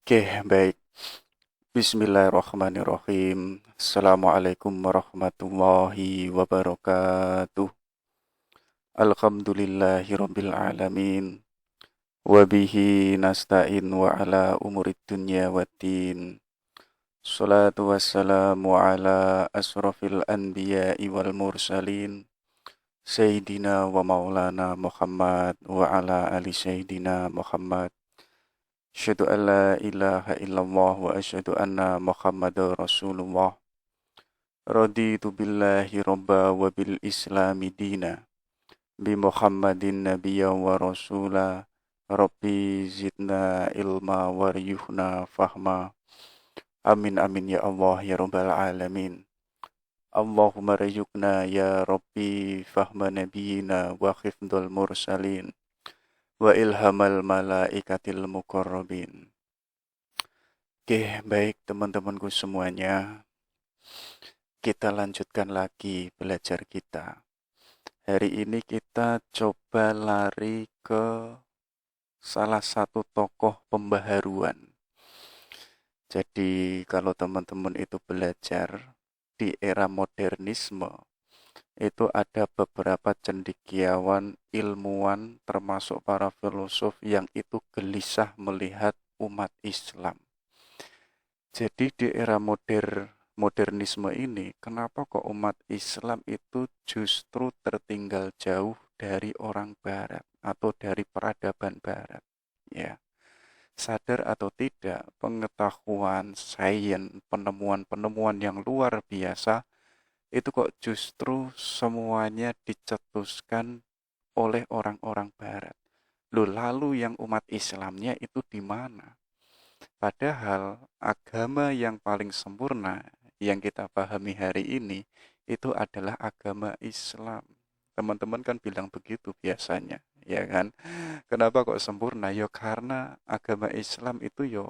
Oke, baik. Bismillahirrahmanirrahim. Assalamualaikum warahmatullahi wabarakatuh. Alhamdulillahirabbil alamin. Wabihi nasta'in wa ala umurid dunya waddin. Salatu wassalamu ala asrafil anbiya'i wal mursalin. Sayyidina wa maulana Muhammad wa ala ali Sayyidina Muhammad. Asyhadu an la ilaha illallah wa asyhadu anna Muhammadar Rasulullah. Raditu billahi robba wa bil islami dina. Bi Muhammadin nabiyya wa rasula. Rabbi zidna ilma waryuhna fahma. Amin amin ya Allah ya rabbal alamin. Allahumma rayukna ya Rabbi fahma nabiyina wa khifdul mursalin. Wa ilhamal malaikatil muqarrabin. Oke, baik teman-temanku semuanya. Kita lanjutkan lagi belajar kita. Hari ini kita coba lari ke salah satu tokoh pembaharuan. Jadi kalau teman-teman itu belajar di era modernisme, itu ada beberapa cendekiawan, ilmuwan, termasuk para filosof yang itu gelisah melihat umat Islam. Jadi di era modernisme ini, kenapa kok umat Islam itu justru tertinggal jauh dari orang Barat atau dari peradaban Barat? Ya, sadar atau tidak, pengetahuan, sains, penemuan-penemuan yang luar biasa itu kok justru semuanya dicetuskan oleh orang-orang Barat. Loh, lalu yang umat Islamnya itu di mana? Padahal agama yang paling sempurna yang kita pahami hari ini itu adalah agama Islam. Teman-teman kan bilang begitu biasanya, ya kan? Kenapa kok sempurna? Ya karena agama Islam itu yo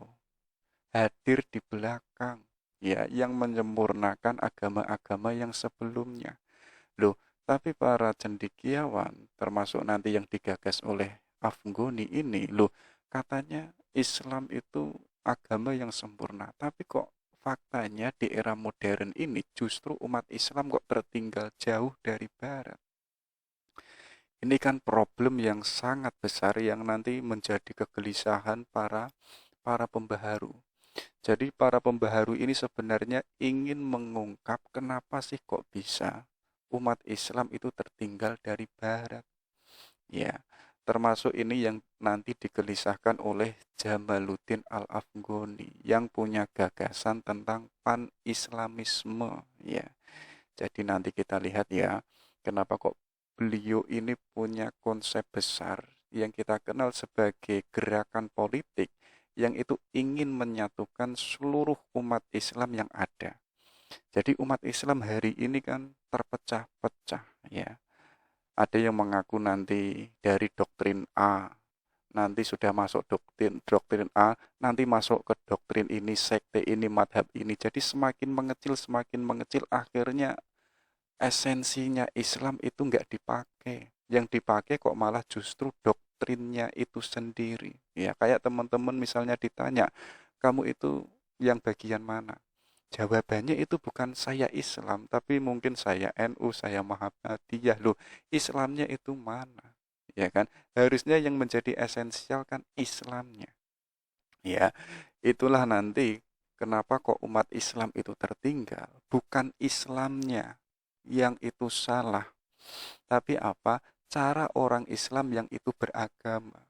hadir di belakang, ya, yang menyempurnakan agama-agama yang sebelumnya. Loh, tapi para cendekiawan, termasuk nanti yang digagas oleh Afghani ini, loh, katanya Islam itu agama yang sempurna. Tapi kok faktanya di era modern ini justru umat Islam kok tertinggal jauh dari Barat. Ini kan problem yang sangat besar yang nanti menjadi kegelisahan para pembaharu. Jadi para pembaharu ini sebenarnya ingin mengungkap kenapa sih kok bisa umat Islam itu tertinggal dari Barat. Ya, termasuk ini yang nanti digelisahkan oleh Jamaluddin Al-Afghani yang punya gagasan tentang pan-Islamisme. Ya, jadi nanti kita lihat ya, kenapa kok beliau ini punya konsep besar yang kita kenal sebagai gerakan politik yang itu ingin menyatukan seluruh umat Islam yang ada. Jadi umat Islam hari ini kan terpecah-pecah ya. Ada yang mengaku nanti dari doktrin A, nanti sudah masuk doktrin A, nanti masuk ke doktrin ini, sekte ini, madhab ini. Jadi semakin mengecil, akhirnya esensinya Islam itu nggak dipakai. Yang dipakai kok malah justru doktrinnya itu sendiri. Ya, kayak teman-teman misalnya ditanya, kamu itu yang bagian mana? Jawabannya itu bukan saya Islam, tapi mungkin saya NU, saya Muhammadiyah. Loh, Islamnya itu mana? Ya kan? Harusnya yang menjadi esensial kan Islamnya. Ya, itulah nanti kenapa kok umat Islam itu tertinggal. Bukan Islamnya yang itu salah, tapi apa? Cara orang Islam yang itu beragama.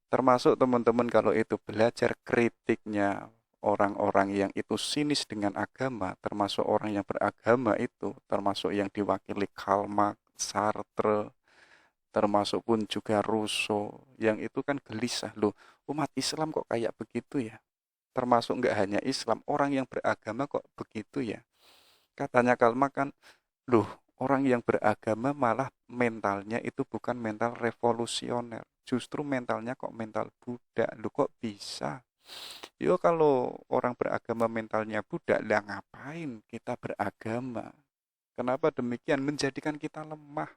Termasuk teman-teman kalau itu belajar kritiknya orang-orang yang itu sinis dengan agama, termasuk orang yang beragama itu, termasuk yang diwakili Karl Marx, Sartre, termasuk pun juga Rousseau, yang itu kan gelisah loh, umat Islam kok kayak begitu ya? Termasuk nggak hanya Islam, orang yang beragama kok begitu ya? Katanya Karl Marx kan, loh, orang yang beragama malah mentalnya itu bukan mental revolusioner. Justru mentalnya kok mental Buddha. Loh kok bisa? Yo kalau orang beragama mentalnya Buddha, lah ngapain kita beragama? Kenapa demikian? Menjadikan kita lemah.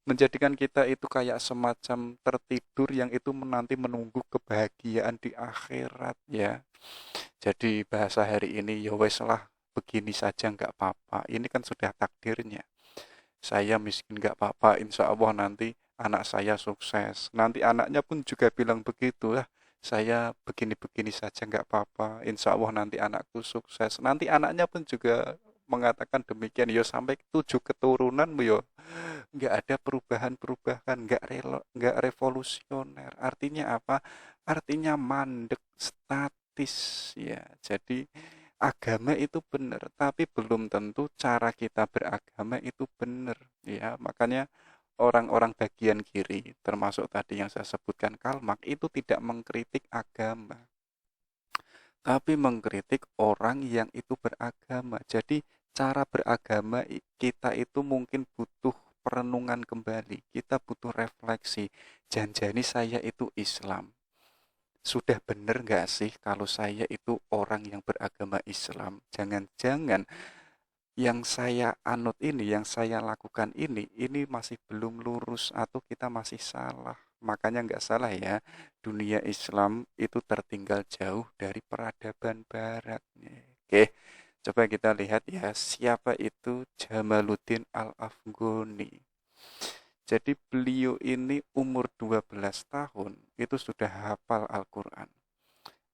menjadikan kita itu kayak semacam tertidur yang itu nanti menunggu kebahagiaan di akhirat ya. Jadi bahasa hari ini ya wes lah, begini saja nggak apa-apa. Ini kan sudah takdirnya. Saya miskin nggak apa-apa, insya Allah nanti anak saya sukses. Nanti anaknya pun juga bilang begitu lah. Saya begini-begini saja nggak apa-apa, insya Allah nanti anakku sukses. Nanti anaknya pun juga mengatakan demikian. Yo sampai 7 keturunan yo nggak ada perubahan-perubahan, nggak revolusioner. Artinya apa? Artinya mandek, statis ya. Jadi agama itu benar, tapi belum tentu cara kita beragama itu benar ya. Makanya orang-orang bagian kiri, termasuk tadi yang saya sebutkan Karl Marx, itu tidak mengkritik agama, tapi mengkritik orang yang itu beragama. Jadi cara beragama kita itu mungkin butuh perenungan kembali, kita butuh refleksi. Janjani saya itu Islam. Sudah benar nggak sih kalau saya itu orang yang beragama Islam? Jangan-jangan yang saya anut ini, yang saya lakukan ini masih belum lurus atau kita masih salah. Makanya nggak salah ya, dunia Islam itu tertinggal jauh dari peradaban Barat. Oke, coba kita lihat ya, siapa itu Jamaluddin Al-Afghani. Jadi beliau ini umur 12 tahun itu sudah hafal Al-Quran.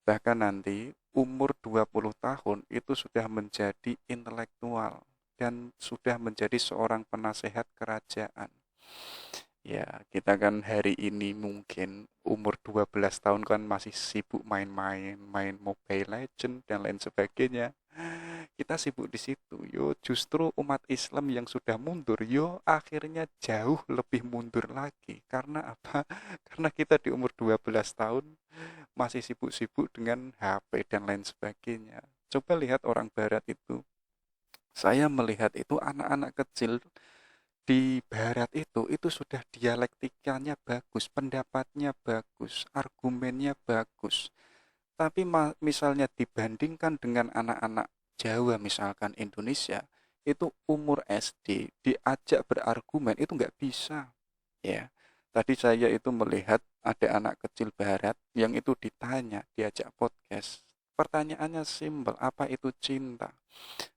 Bahkan nanti umur 20 tahun itu sudah menjadi intelektual dan sudah menjadi seorang penasehat kerajaan. Ya, kita kan hari ini mungkin umur 12 tahun kan masih sibuk main-main, main Mobile Legend dan lain sebagainya. Kita sibuk di situ. Yo, justru umat Islam yang sudah mundur, yo akhirnya jauh lebih mundur lagi. Karena apa? Karena kita di umur 12 tahun masih sibuk-sibuk dengan HP dan lain sebagainya. Coba lihat orang barat itu. Saya melihat itu anak-anak kecil di barat itu sudah dialektikanya bagus, pendapatnya bagus, argumennya bagus. Tapi misalnya dibandingkan dengan anak-anak Jawa misalkan Indonesia, itu umur SD diajak berargumen itu nggak bisa. Ya, tadi saya itu melihat ada anak kecil barat yang itu ditanya, diajak podcast. Pertanyaannya simpel, apa itu cinta?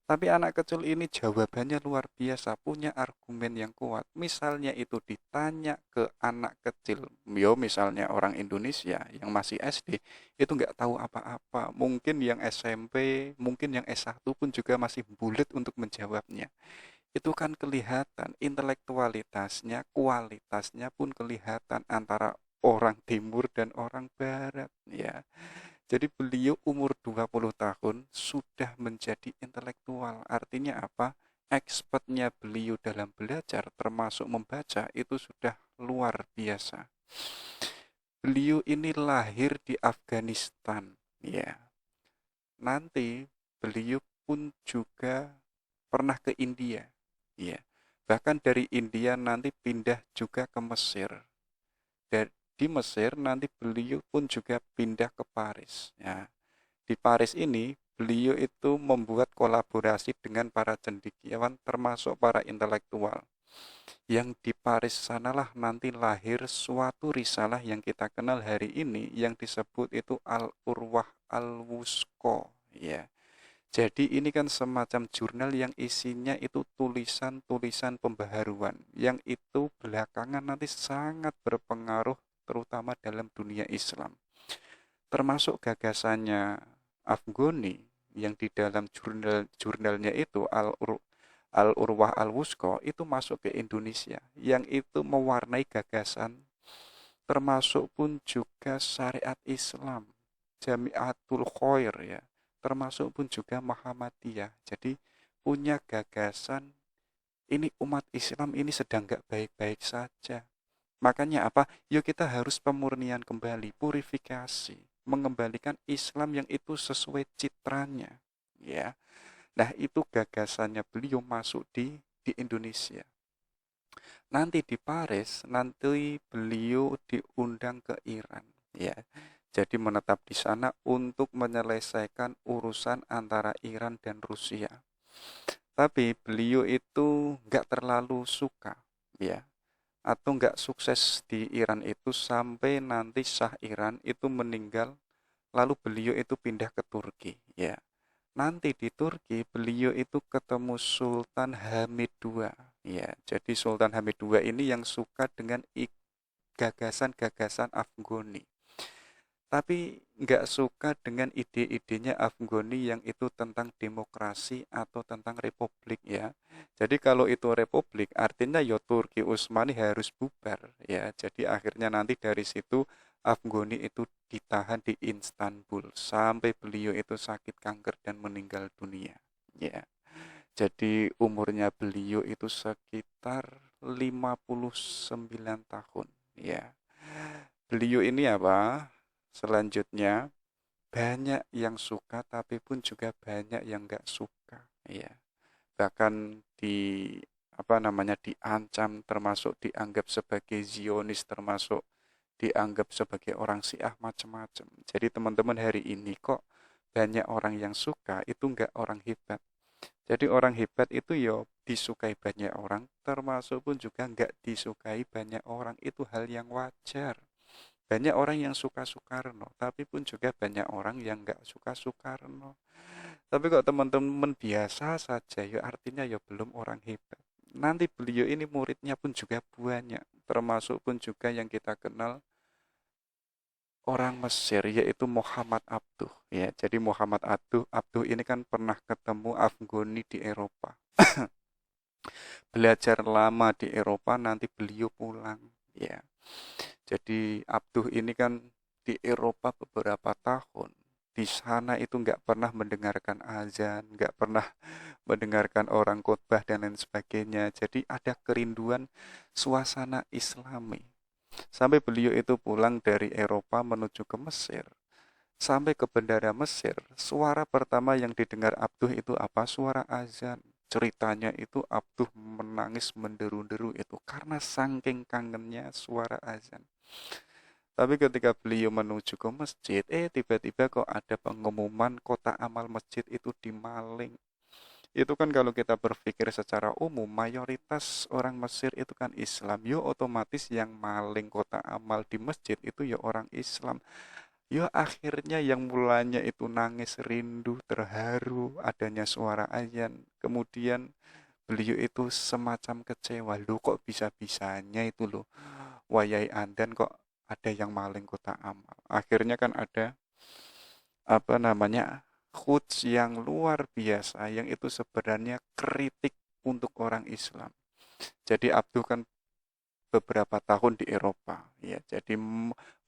Tapi anak kecil ini jawabannya luar biasa, punya argumen yang kuat. Misalnya itu ditanya ke anak kecil, yo misalnya orang Indonesia yang masih SD, itu nggak tahu apa-apa. Mungkin yang SMP, mungkin yang S1 pun juga masih bulat untuk menjawabnya. Itu kan kelihatan intelektualitasnya, kualitasnya pun kelihatan antara orang timur dan orang barat ya. Jadi beliau umur 20 tahun sudah menjadi intelektual. Artinya apa? Expertnya beliau dalam belajar termasuk membaca itu sudah luar biasa. Beliau ini lahir di Afghanistan ya. Nanti beliau pun juga pernah ke India ya. Bahkan dari India nanti pindah juga ke Mesir. Dan di Mesir nanti beliau pun juga pindah ke Paris ya. Di Paris ini beliau itu membuat kolaborasi dengan para cendekiawan termasuk para intelektual. Yang di Paris sanalah nanti lahir suatu risalah yang kita kenal hari ini yang disebut itu Al-Urwah Al-Wusko ya. Jadi ini kan semacam jurnal yang isinya itu tulisan-tulisan pembaharuan yang itu belakangan nanti sangat berpengaruh terutama dalam dunia Islam. Termasuk gagasannya Afghani yang di dalam jurnalnya itu Al-Urwah Al-Wusko itu masuk ke Indonesia yang itu mewarnai gagasan termasuk pun juga syariat Islam, Jamiatul Khair ya, termasuk pun juga Muhammadiyah. Jadi punya gagasan ini umat Islam ini sedang gak baik-baik saja. Makanya apa? Yuk kita harus pemurnian kembali, purifikasi, mengembalikan Islam yang itu sesuai citranya. Ya, nah itu gagasannya beliau masuk di Indonesia. Nanti di Paris, nanti beliau diundang ke Iran. Ya, jadi menetap di sana untuk menyelesaikan urusan antara Iran dan Rusia. Tapi beliau itu nggak terlalu suka, ya. atau nggak sukses di Iran itu sampai nanti Shah Iran itu meninggal, lalu beliau itu pindah ke Turki, ya. Nanti di Turki beliau itu ketemu Sultan Hamid II, ya. Jadi Sultan Hamid II ini yang suka dengan gagasan-gagasan Afghani, tapi nggak suka dengan ide-idenya Afghani yang itu tentang demokrasi atau tentang republik, ya. Jadi kalau itu republik artinya ya Turki Utsmani harus bubar, ya. Jadi akhirnya nanti dari situ Afghani itu ditahan di Istanbul sampai beliau itu sakit kanker dan meninggal dunia, ya. Jadi umurnya beliau itu sekitar 59 tahun, ya. Beliau ini apa? Selanjutnya, banyak yang suka tapi pun juga banyak yang nggak suka, ya. Bahkan diancam, termasuk dianggap sebagai Zionis, termasuk dianggap sebagai orang Syiah, macam-macam. Jadi teman-teman, hari ini kok banyak orang yang suka, itu nggak orang hebat. Jadi orang hebat itu ya disukai banyak orang, termasuk pun juga nggak disukai banyak orang, itu hal yang wajar. Banyak orang yang suka Soekarno, tapi pun juga banyak orang yang nggak suka Soekarno. Tapi kok teman-teman biasa saja, ya artinya ya belum orang hebat. Nanti beliau ini muridnya pun juga banyak, termasuk pun juga yang kita kenal orang Mesir, yaitu Muhammad Abduh, ya. Jadi Muhammad Abduh ini kan pernah ketemu Afghani di Eropa. Belajar lama di Eropa, nanti beliau pulang, ya. Jadi Abduh ini kan di Eropa beberapa tahun. Di sana itu nggak pernah mendengarkan azan, nggak pernah mendengarkan orang khotbah dan lain sebagainya. Jadi ada kerinduan suasana Islami. Sampai beliau itu pulang dari Eropa menuju ke Mesir. Sampai ke bandara Mesir, suara pertama yang didengar Abduh itu apa? Suara azan. Ceritanya itu Abduh menangis menderu-deru itu karena saking kangennya suara azan. Tapi ketika beliau menuju ke masjid, tiba-tiba kok ada pengumuman kotak amal masjid itu dimaling. Itu kan kalau kita berpikir secara umum, mayoritas orang Mesir itu kan Islam. Yo otomatis yang maling kotak amal di masjid itu ya orang Islam. Yo akhirnya yang mulanya itu nangis rindu, terharu, adanya suara azan. Kemudian beliau itu semacam kecewa. Loh kok bisa-bisanya itu loh. Wayai andan kok ada yang maling kotak amal. Akhirnya kan ada khuts yang luar biasa yang itu sebenarnya kritik untuk orang Islam. Jadi Abduh kan beberapa tahun di Eropa, ya. Jadi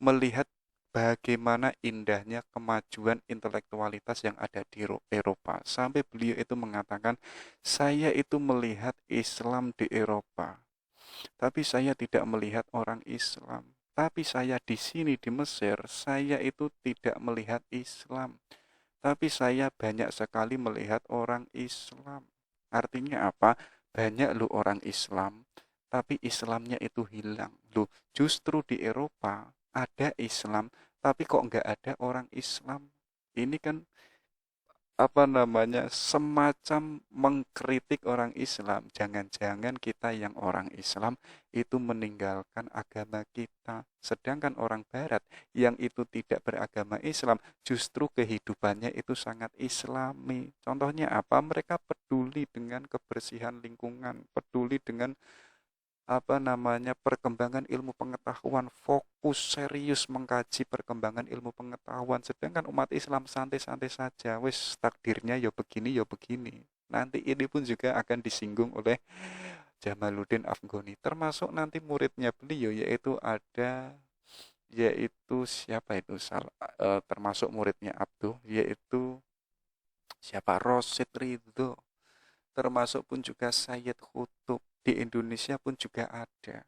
melihat bagaimana indahnya kemajuan intelektualitas yang ada di Eropa, sampai beliau itu mengatakan, saya itu melihat Islam di Eropa, tapi saya tidak melihat orang Islam. Tapi saya di sini di Mesir, saya itu tidak melihat Islam, tapi saya banyak sekali melihat orang Islam. Artinya apa? Banyak lu orang Islam, tapi Islamnya itu hilang. Lu justru di Eropa ada Islam, tapi kok nggak ada orang Islam. Ini kan semacam mengkritik orang Islam. Jangan-jangan kita yang orang Islam itu meninggalkan agama kita, sedangkan orang Barat yang itu tidak beragama Islam justru kehidupannya itu sangat Islami. Contohnya apa? Mereka peduli dengan kebersihan lingkungan, peduli dengan perkembangan ilmu pengetahuan, fokus serius mengkaji perkembangan ilmu pengetahuan, sedangkan umat Islam santai-santai saja, wis takdirnya ya begini ya begini. Nanti ini pun juga akan disinggung oleh Jamaluddin Afghani, termasuk nanti muridnya beliau, yaitu siapa itu, termasuk muridnya Abduh, yaitu siapa, Rosid Ridho, termasuk pun juga Sayyid Qutb. Di Indonesia pun juga ada.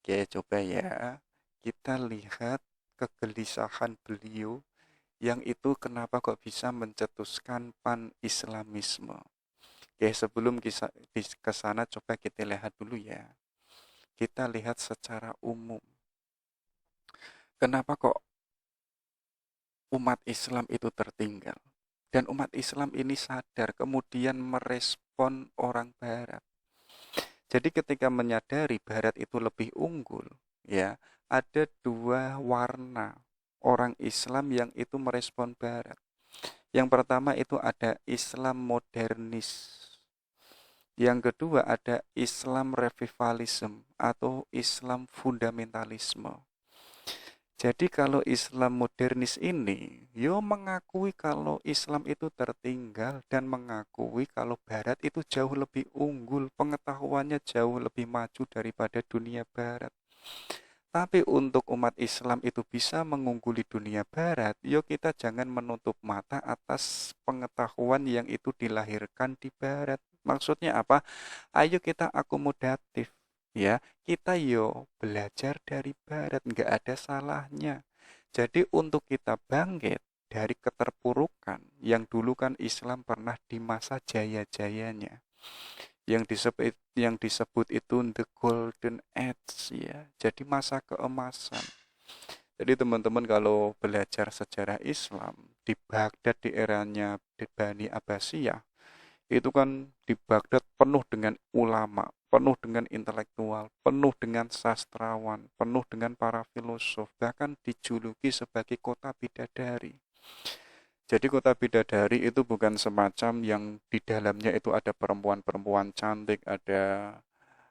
Oke, coba ya kita lihat kegelisahan beliau yang itu kenapa kok bisa mencetuskan pan-Islamisme. Oke, sebelum ke sana coba kita lihat dulu ya. Kita lihat secara umum. Kenapa kok umat Islam itu tertinggal? Dan umat Islam ini sadar kemudian merespon orang Barat. Jadi ketika menyadari barat itu lebih unggul, ya, ada dua warna orang Islam yang itu merespon barat. Yang pertama itu ada Islam modernis. Yang kedua ada Islam revivalism atau Islam fundamentalisme. Jadi kalau Islam modernis ini, mengakui kalau Islam itu tertinggal dan mengakui kalau Barat itu jauh lebih unggul, pengetahuannya jauh lebih maju daripada dunia Barat. Tapi untuk umat Islam itu bisa mengungguli dunia Barat, kita jangan menutup mata atas pengetahuan yang itu dilahirkan di Barat. Maksudnya apa? Ayo kita akomodatif. Ya, kita belajar dari Barat, nggak ada salahnya. Jadi untuk kita bangkit dari keterpurukan yang dulu kan Islam pernah di masa jaya-jayanya, yang disebut itu the golden age, ya. Jadi masa keemasan. Jadi teman-teman kalau belajar sejarah Islam di Baghdad di eranya Bani Abbasiyah, itu kan di Baghdad penuh dengan ulama, penuh dengan intelektual, penuh dengan sastrawan, penuh dengan para filosof, bahkan dijuluki sebagai kota bidadari. Jadi kota bidadari itu bukan semacam yang di dalamnya itu ada perempuan-perempuan cantik, ada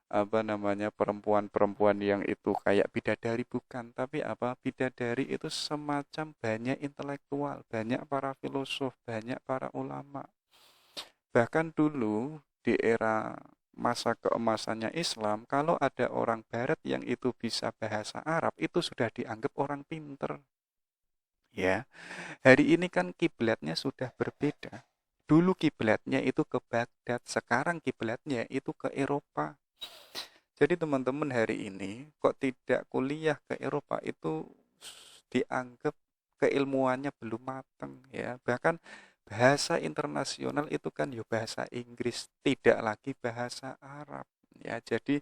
perempuan-perempuan yang itu kayak bidadari, bukan, tapi bidadari itu semacam banyak intelektual, banyak para filosof, banyak para ulama. Bahkan dulu di era masa keemasannya Islam, kalau ada orang Barat yang itu bisa bahasa Arab, itu sudah dianggap orang pinter. Ya, hari ini kan kiblatnya sudah berbeda. Dulu kiblatnya itu ke Baghdad, sekarang kiblatnya itu ke Eropa. Jadi teman-teman hari ini kok tidak kuliah ke Eropa itu dianggap keilmuannya belum matang, ya. Bahkan bahasa internasional itu kan bahasa Inggris, tidak lagi bahasa Arab, ya. Jadi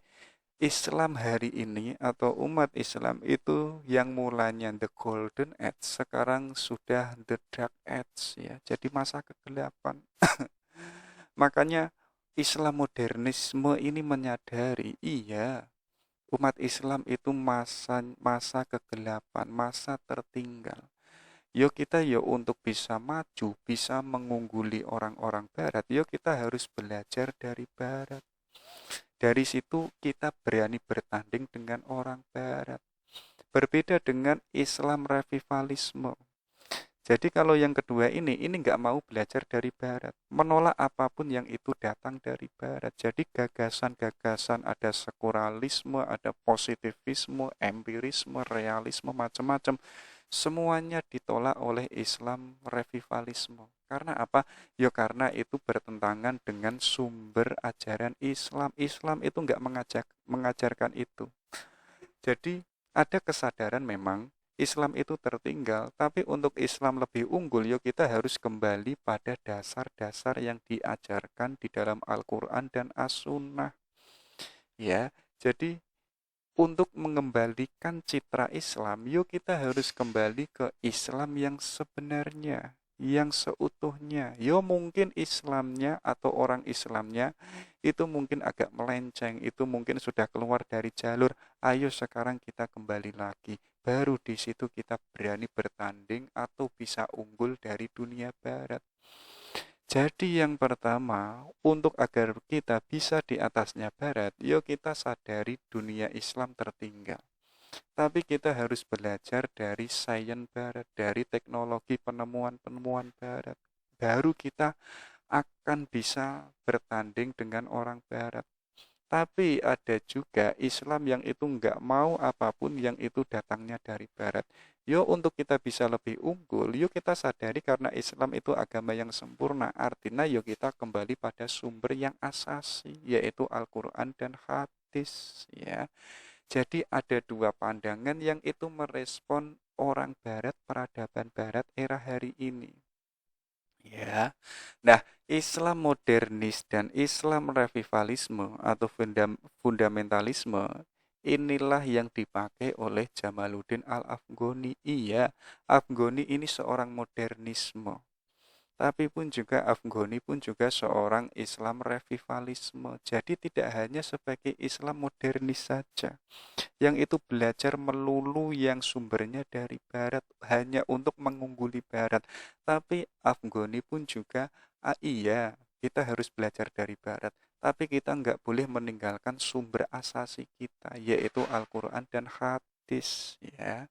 Islam hari ini atau umat Islam itu yang mulanya the golden age sekarang sudah the dark age, ya. Jadi masa kegelapan. Makanya Islam modernisme ini menyadari, iya, umat Islam itu masa kegelapan, masa tertinggal. Kita untuk bisa maju, bisa mengungguli orang-orang Barat, kita harus belajar dari Barat. Dari situ kita berani bertanding dengan orang Barat. Berbeda dengan Islam revivalisme. Jadi kalau yang kedua ini nggak mau belajar dari Barat, menolak apapun yang itu datang dari Barat. Jadi gagasan-gagasan, ada sekularilisme, ada positivisme, empirisme, realisme, macam-macam, semuanya ditolak oleh Islam revivalisme. Karena apa? Karena itu bertentangan dengan sumber ajaran Islam. Islam itu nggak mengajarkan itu. Jadi ada kesadaran memang Islam itu tertinggal, tapi untuk Islam lebih unggul, kita harus kembali pada dasar-dasar yang diajarkan di dalam Al-Quran dan As-Sunnah. Ya, jadi untuk mengembalikan citra Islam, kita harus kembali ke Islam yang sebenarnya, yang seutuhnya. Mungkin Islamnya atau orang Islamnya itu mungkin agak melenceng, itu mungkin sudah keluar dari jalur. Ayo sekarang kita kembali lagi. Baru di situ kita berani bertanding atau bisa unggul dari dunia Barat. Jadi yang pertama, untuk agar kita bisa di atasnya Barat, kita sadari dunia Islam tertinggal. Tapi kita harus belajar dari sains Barat, dari teknologi penemuan-penemuan Barat. Baru kita akan bisa bertanding dengan orang Barat. Tapi ada juga Islam yang itu nggak mau apapun yang itu datangnya dari Barat. Untuk kita bisa lebih unggul, kita sadari karena Islam itu agama yang sempurna. Artinya kita kembali pada sumber yang asasi, yaitu Al-Quran dan hadis, ya. Jadi ada dua pandangan yang itu merespon orang Barat, peradaban Barat era hari ini. Ya. Nah, Islam modernis dan Islam revivalisme atau fundamentalisme inilah yang dipakai oleh Jamaluddin Al-Afghani. Iya, Afghani ini seorang modernisme. Tapi pun juga Afghani pun juga seorang Islam revivalisme. Jadi tidak hanya sebagai Islam modernis saja, yang itu belajar melulu yang sumbernya dari Barat hanya untuk mengungguli Barat. Tapi Afghani pun juga, iya, kita harus belajar dari Barat. Tapi kita nggak boleh meninggalkan sumber asasi kita, yaitu Al-Quran dan hadis. Ya,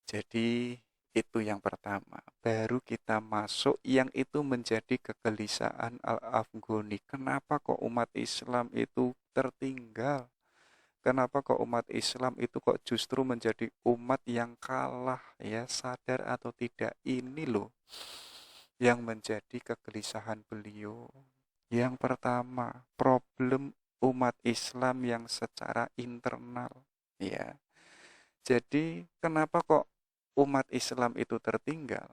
jadi itu yang pertama. Baru kita masuk yang itu menjadi kegelisahan Al-Afghani. Kenapa kok umat Islam itu tertinggal? Kenapa kok umat Islam itu kok justru menjadi umat yang kalah, ya, sadar atau tidak? Ini loh yang menjadi kegelisahan beliau. Yang pertama, problem umat Islam yang secara internal, ya. Jadi kenapa kok umat Islam itu tertinggal?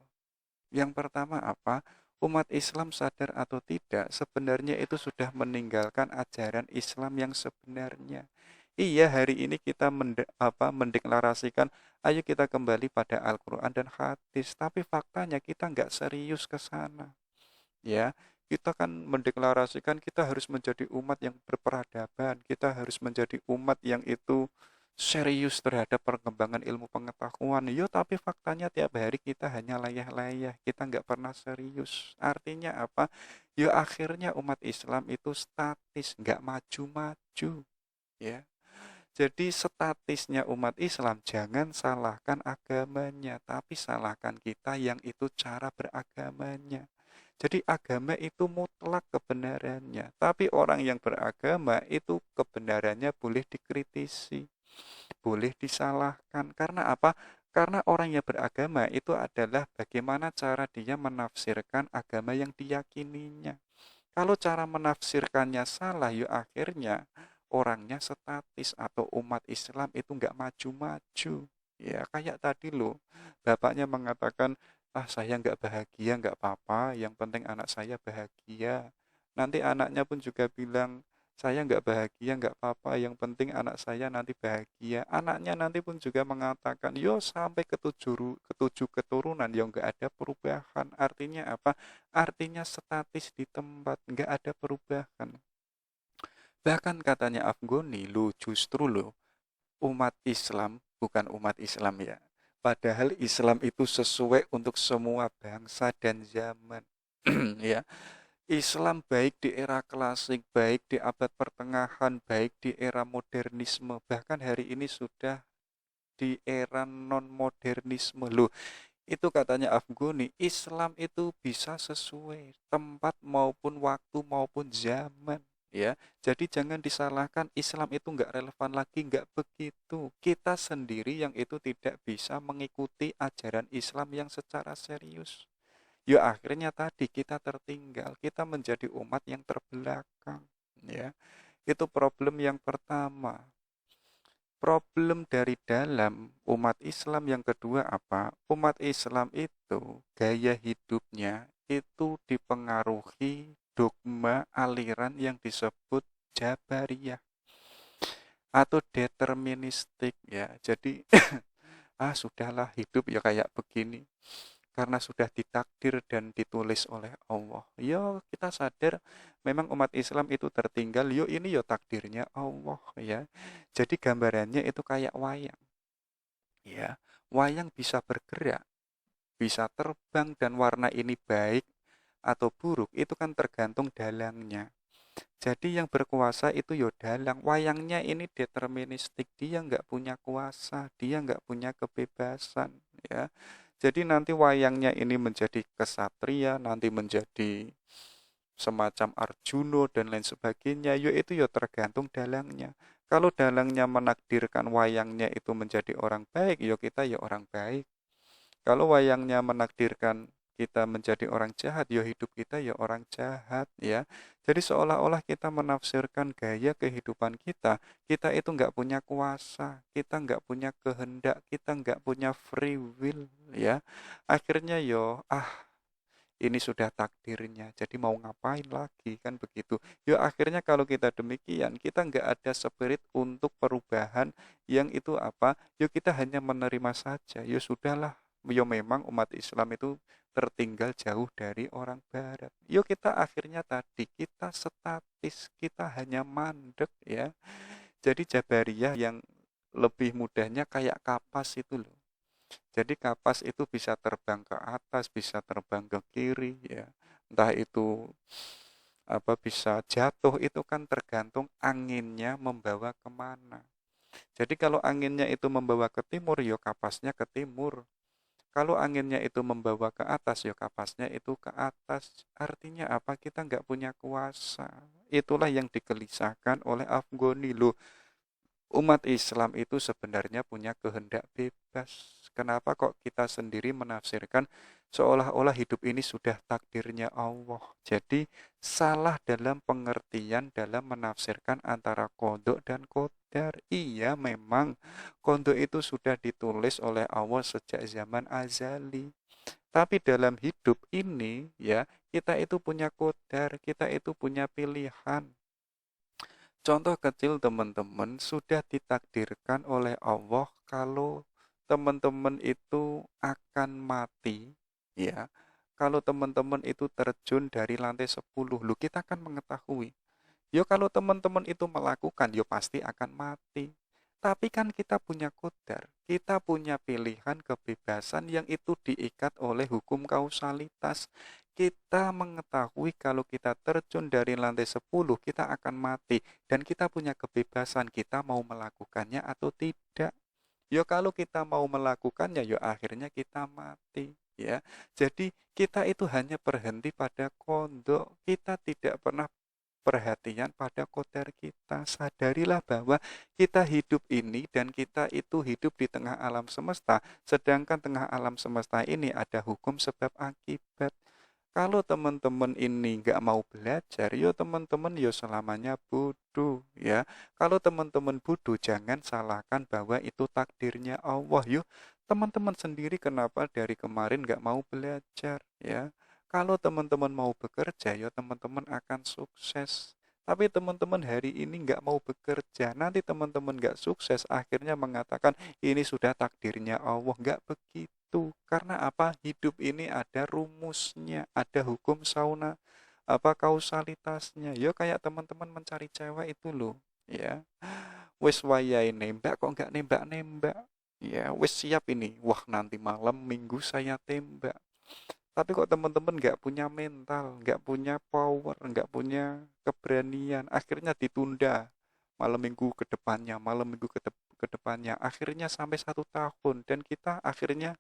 Yang pertama apa? Umat Islam sadar atau tidak, sebenarnya itu sudah meninggalkan ajaran Islam yang sebenarnya. Iya, hari ini kita mendeklarasikan, ayo kita kembali pada Al-Quran dan hadis, tapi faktanya kita nggak serius ke sana. Ya, kita kan mendeklarasikan kita harus menjadi umat yang berperadaban, kita harus menjadi umat yang itu serius terhadap perkembangan ilmu pengetahuan. Yo, tapi faktanya tiap hari kita hanya layah-layah, kita nggak pernah serius. Artinya apa? Yo, akhirnya umat Islam itu statis, nggak maju-maju. Ya, jadi statisnya umat Islam, jangan salahkan agamanya, tapi salahkan kita yang itu cara beragamanya. Jadi agama itu mutlak kebenarannya, tapi orang yang beragama itu kebenarannya boleh dikritisi, boleh disalahkan. Karena apa? Karena orang yang beragama itu adalah bagaimana cara dia menafsirkan agama yang diyakininya. Kalau cara menafsirkannya salah, ya akhirnya orangnya statis atau umat Islam itu nggak maju-maju. Ya kayak tadi loh, bapaknya mengatakan, saya nggak bahagia nggak apa-apa, yang penting anak saya bahagia. Nanti anaknya pun juga bilang, saya nggak bahagia nggak apa-apa, yang penting anak saya nanti bahagia. Anaknya nanti pun juga mengatakan, yo sampai ketujuh keturunan, yo nggak ada perubahan. Artinya apa? Artinya statis di tempat, nggak ada perubahan. Bahkan katanya Afghani, lo justru lo umat Islam bukan umat Islam, ya. Padahal Islam itu sesuai untuk semua bangsa dan zaman. Ya, Islam baik di era klasik, baik di abad pertengahan, baik di era modernisme, bahkan hari ini sudah di era non-modernisme. Loh, itu katanya Afghani, Islam itu bisa sesuai tempat maupun waktu maupun zaman. Ya, jadi jangan disalahkan Islam itu nggak relevan lagi, nggak begitu. Kita sendiri yang itu tidak bisa mengikuti ajaran Islam yang secara serius. Ya akhirnya tadi kita tertinggal, kita menjadi umat yang terbelakang. Ya, itu problem yang pertama. Problem dari dalam umat Islam yang kedua apa? Umat Islam itu gaya hidupnya itu dipengaruhi dogma aliran yang disebut Jabariyah atau deterministik, ya. Jadi sudahlah hidup ya kayak begini karena sudah ditakdir dan ditulis oleh Allah. Yo, kita sadar memang umat Islam itu tertinggal. Yo, ini yo takdirnya Allah, ya. Jadi gambarannya itu kayak wayang. Ya, wayang bisa bergerak, bisa terbang, dan warna ini baik atau buruk itu kan tergantung dalangnya. Jadi yang berkuasa itu yo dalang. Wayangnya ini deterministik, dia nggak punya kuasa, dia nggak punya kebebasan, ya. Jadi nanti wayangnya ini menjadi kesatria, nanti menjadi semacam Arjuno dan lain sebagainya, yaitu ya tergantung dalangnya. Kalau dalangnya menakdirkan wayangnya itu menjadi orang baik, ya kita ya orang baik. Kalau wayangnya menakdirkan kita menjadi orang jahat, ya hidup kita ya orang jahat, ya. Jadi seolah-olah kita menafsirkan gaya kehidupan kita itu nggak punya kuasa, kita nggak punya kehendak, kita nggak punya free will, ya. Akhirnya ini sudah takdirnya, jadi mau ngapain lagi, kan begitu. Akhirnya kalau kita demikian, kita nggak ada spirit untuk perubahan yang itu apa, kita hanya menerima saja. Sudahlah, yo memang umat Islam itu tertinggal jauh dari orang barat. Yo kita akhirnya tadi kita statis, kita hanya mandek ya. Jadi Jabariyah yang lebih mudahnya kayak kapas itu loh. Jadi kapas itu bisa terbang ke atas, bisa terbang ke kiri ya. Entah itu bisa jatuh, itu kan tergantung anginnya membawa kemana. Jadi kalau anginnya itu membawa ke timur, ya kapasnya ke timur. Kalau anginnya itu membawa ke atas, ya kapasnya itu ke atas. Artinya apa? Kita nggak punya kuasa. Itulah yang digelisahkan oleh Afghani. Loh, umat Islam itu sebenarnya punya kehendak bebas. Kenapa kok kita sendiri menafsirkan seolah-olah hidup ini sudah takdirnya Allah? Jadi salah dalam pengertian dalam menafsirkan antara kodok dan qadar. Iya memang kodok itu sudah ditulis oleh Allah sejak zaman azali. Tapi dalam hidup ini ya kita itu punya qadar, kita itu punya pilihan. Contoh kecil teman-teman sudah ditakdirkan oleh Allah kalau teman-teman itu akan mati, ya. Kalau teman-teman itu terjun dari lantai 10, lu kita akan mengetahui. Yo kalau teman-teman itu melakukan, yo pasti akan mati. Tapi kan kita punya qadar, kita punya pilihan kebebasan yang itu diikat oleh hukum kausalitas. Kita mengetahui kalau kita terjun dari lantai 10, kita akan mati. Dan kita punya kebebasan, kita mau melakukannya atau tidak. Yo kalau kita mau melakukannya, yo akhirnya kita mati. Ya, jadi kita itu hanya berhenti pada kondok. Kita tidak pernah perhatian pada qadar kita. Sadarilah bahwa kita hidup ini dan kita itu hidup di tengah alam semesta. Sedangkan tengah alam semesta ini ada hukum sebab akibat. Kalau teman-teman ini nggak mau belajar, yo teman-teman yo selamanya bodoh ya. Kalau teman-teman bodoh, jangan salahkan bahwa itu takdirnya Allah. Yo teman-teman sendiri kenapa dari kemarin nggak mau belajar ya. Kalau teman-teman mau bekerja, ya teman-teman akan sukses. Tapi teman-teman hari ini nggak mau bekerja, nanti teman-teman nggak sukses, akhirnya mengatakan ini sudah takdirnya Allah. Nggak begitu. Karena apa? Hidup ini ada rumusnya, ada hukum sauna, kausalitasnya. Ya kayak teman-teman mencari cewek itu loh, ya. Wes wayai nembak kok nggak nembak-nembak. Ya, wes siap ini. Wah, nanti malam minggu saya tembak. Tapi kok teman-teman nggak punya mental, nggak punya power, nggak punya keberanian, akhirnya ditunda malam minggu ke depannya, malam minggu ke depannya, akhirnya sampai 1 tahun, dan kita akhirnya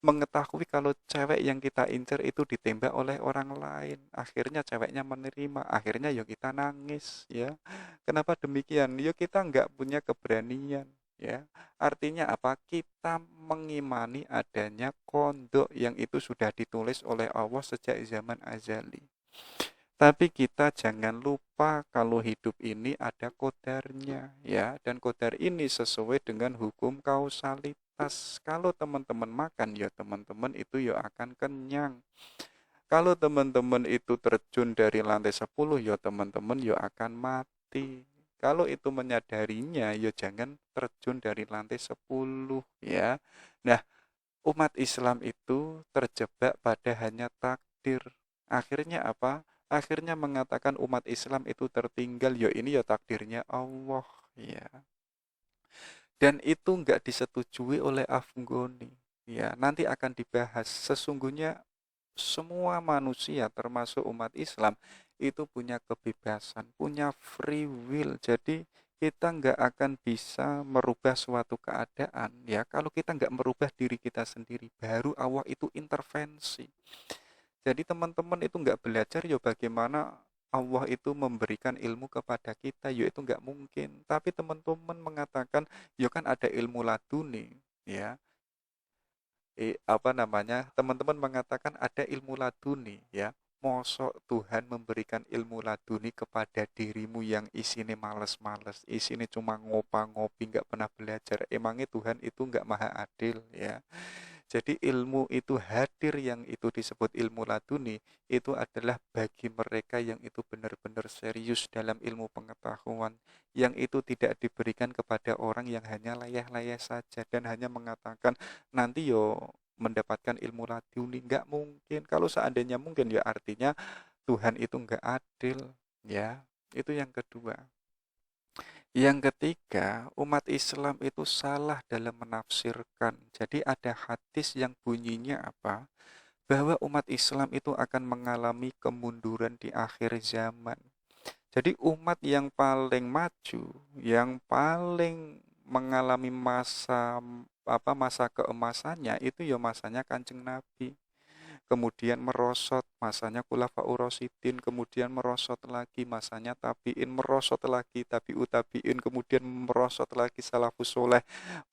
mengetahui kalau cewek yang kita incer itu ditembak oleh orang lain, akhirnya ceweknya menerima, akhirnya ya kita nangis ya. Kenapa demikian? Ya kita nggak punya keberanian ya. Artinya apa? Kita mengimani adanya kondok yang itu sudah ditulis oleh Allah sejak zaman azali. Tapi kita jangan lupa kalau hidup ini ada kodarnya ya, dan kodar ini sesuai dengan hukum kausalitas. Kalau teman-teman makan ya teman-teman itu ya akan kenyang. Kalau teman-teman itu terjun dari lantai 10 ya teman-teman ya akan mati. Kalau itu menyadarinya ya jangan terjun dari lantai 10 ya. Nah, umat Islam itu terjebak pada hanya takdir. Akhirnya apa? Akhirnya mengatakan umat Islam itu tertinggal. Yo ini ya takdirnya Allah. Ya. Dan itu nggak disetujui oleh Afghani. Ya, nanti akan dibahas. Sesungguhnya semua manusia termasuk umat Islam itu punya kebebasan, punya free will. Jadi kita nggak akan bisa merubah suatu keadaan ya kalau kita nggak merubah diri kita sendiri, baru Allah itu intervensi. Jadi teman-teman itu nggak belajar ya bagaimana Allah itu memberikan ilmu kepada kita, ya itu nggak mungkin. Tapi teman-teman mengatakan ya kan ada ilmu laduni ya, teman-teman mengatakan ada ilmu laduni ya. Mosok Tuhan memberikan ilmu laduni kepada dirimu yang isinya males-males, isinya cuma ngopa-ngopi, nggak pernah belajar. Emangnya Tuhan itu nggak maha adil ya. Jadi ilmu itu hadir, yang itu disebut ilmu laduni, itu adalah bagi mereka yang itu benar-benar serius dalam ilmu pengetahuan, yang itu tidak diberikan kepada orang yang hanya layah-layah saja dan hanya mengatakan nanti yo mendapatkan ilmu laduni? Nggak mungkin. Kalau seandainya mungkin, ya artinya Tuhan itu nggak adil, ya. Itu yang kedua. Yang ketiga, umat Islam itu salah dalam menafsirkan. Jadi ada hadis yang bunyinya apa? Bahwa umat Islam itu akan mengalami kemunduran di akhir zaman. Jadi umat yang paling maju, yang paling mengalami masa keemasannya itu ya masanya Kanjeng Nabi. Kemudian merosot masanya Khulafaur Rasyidin, kemudian merosot lagi masanya tabiin, merosot lagi tabiut tabiin, kemudian merosot lagi salafus soleh,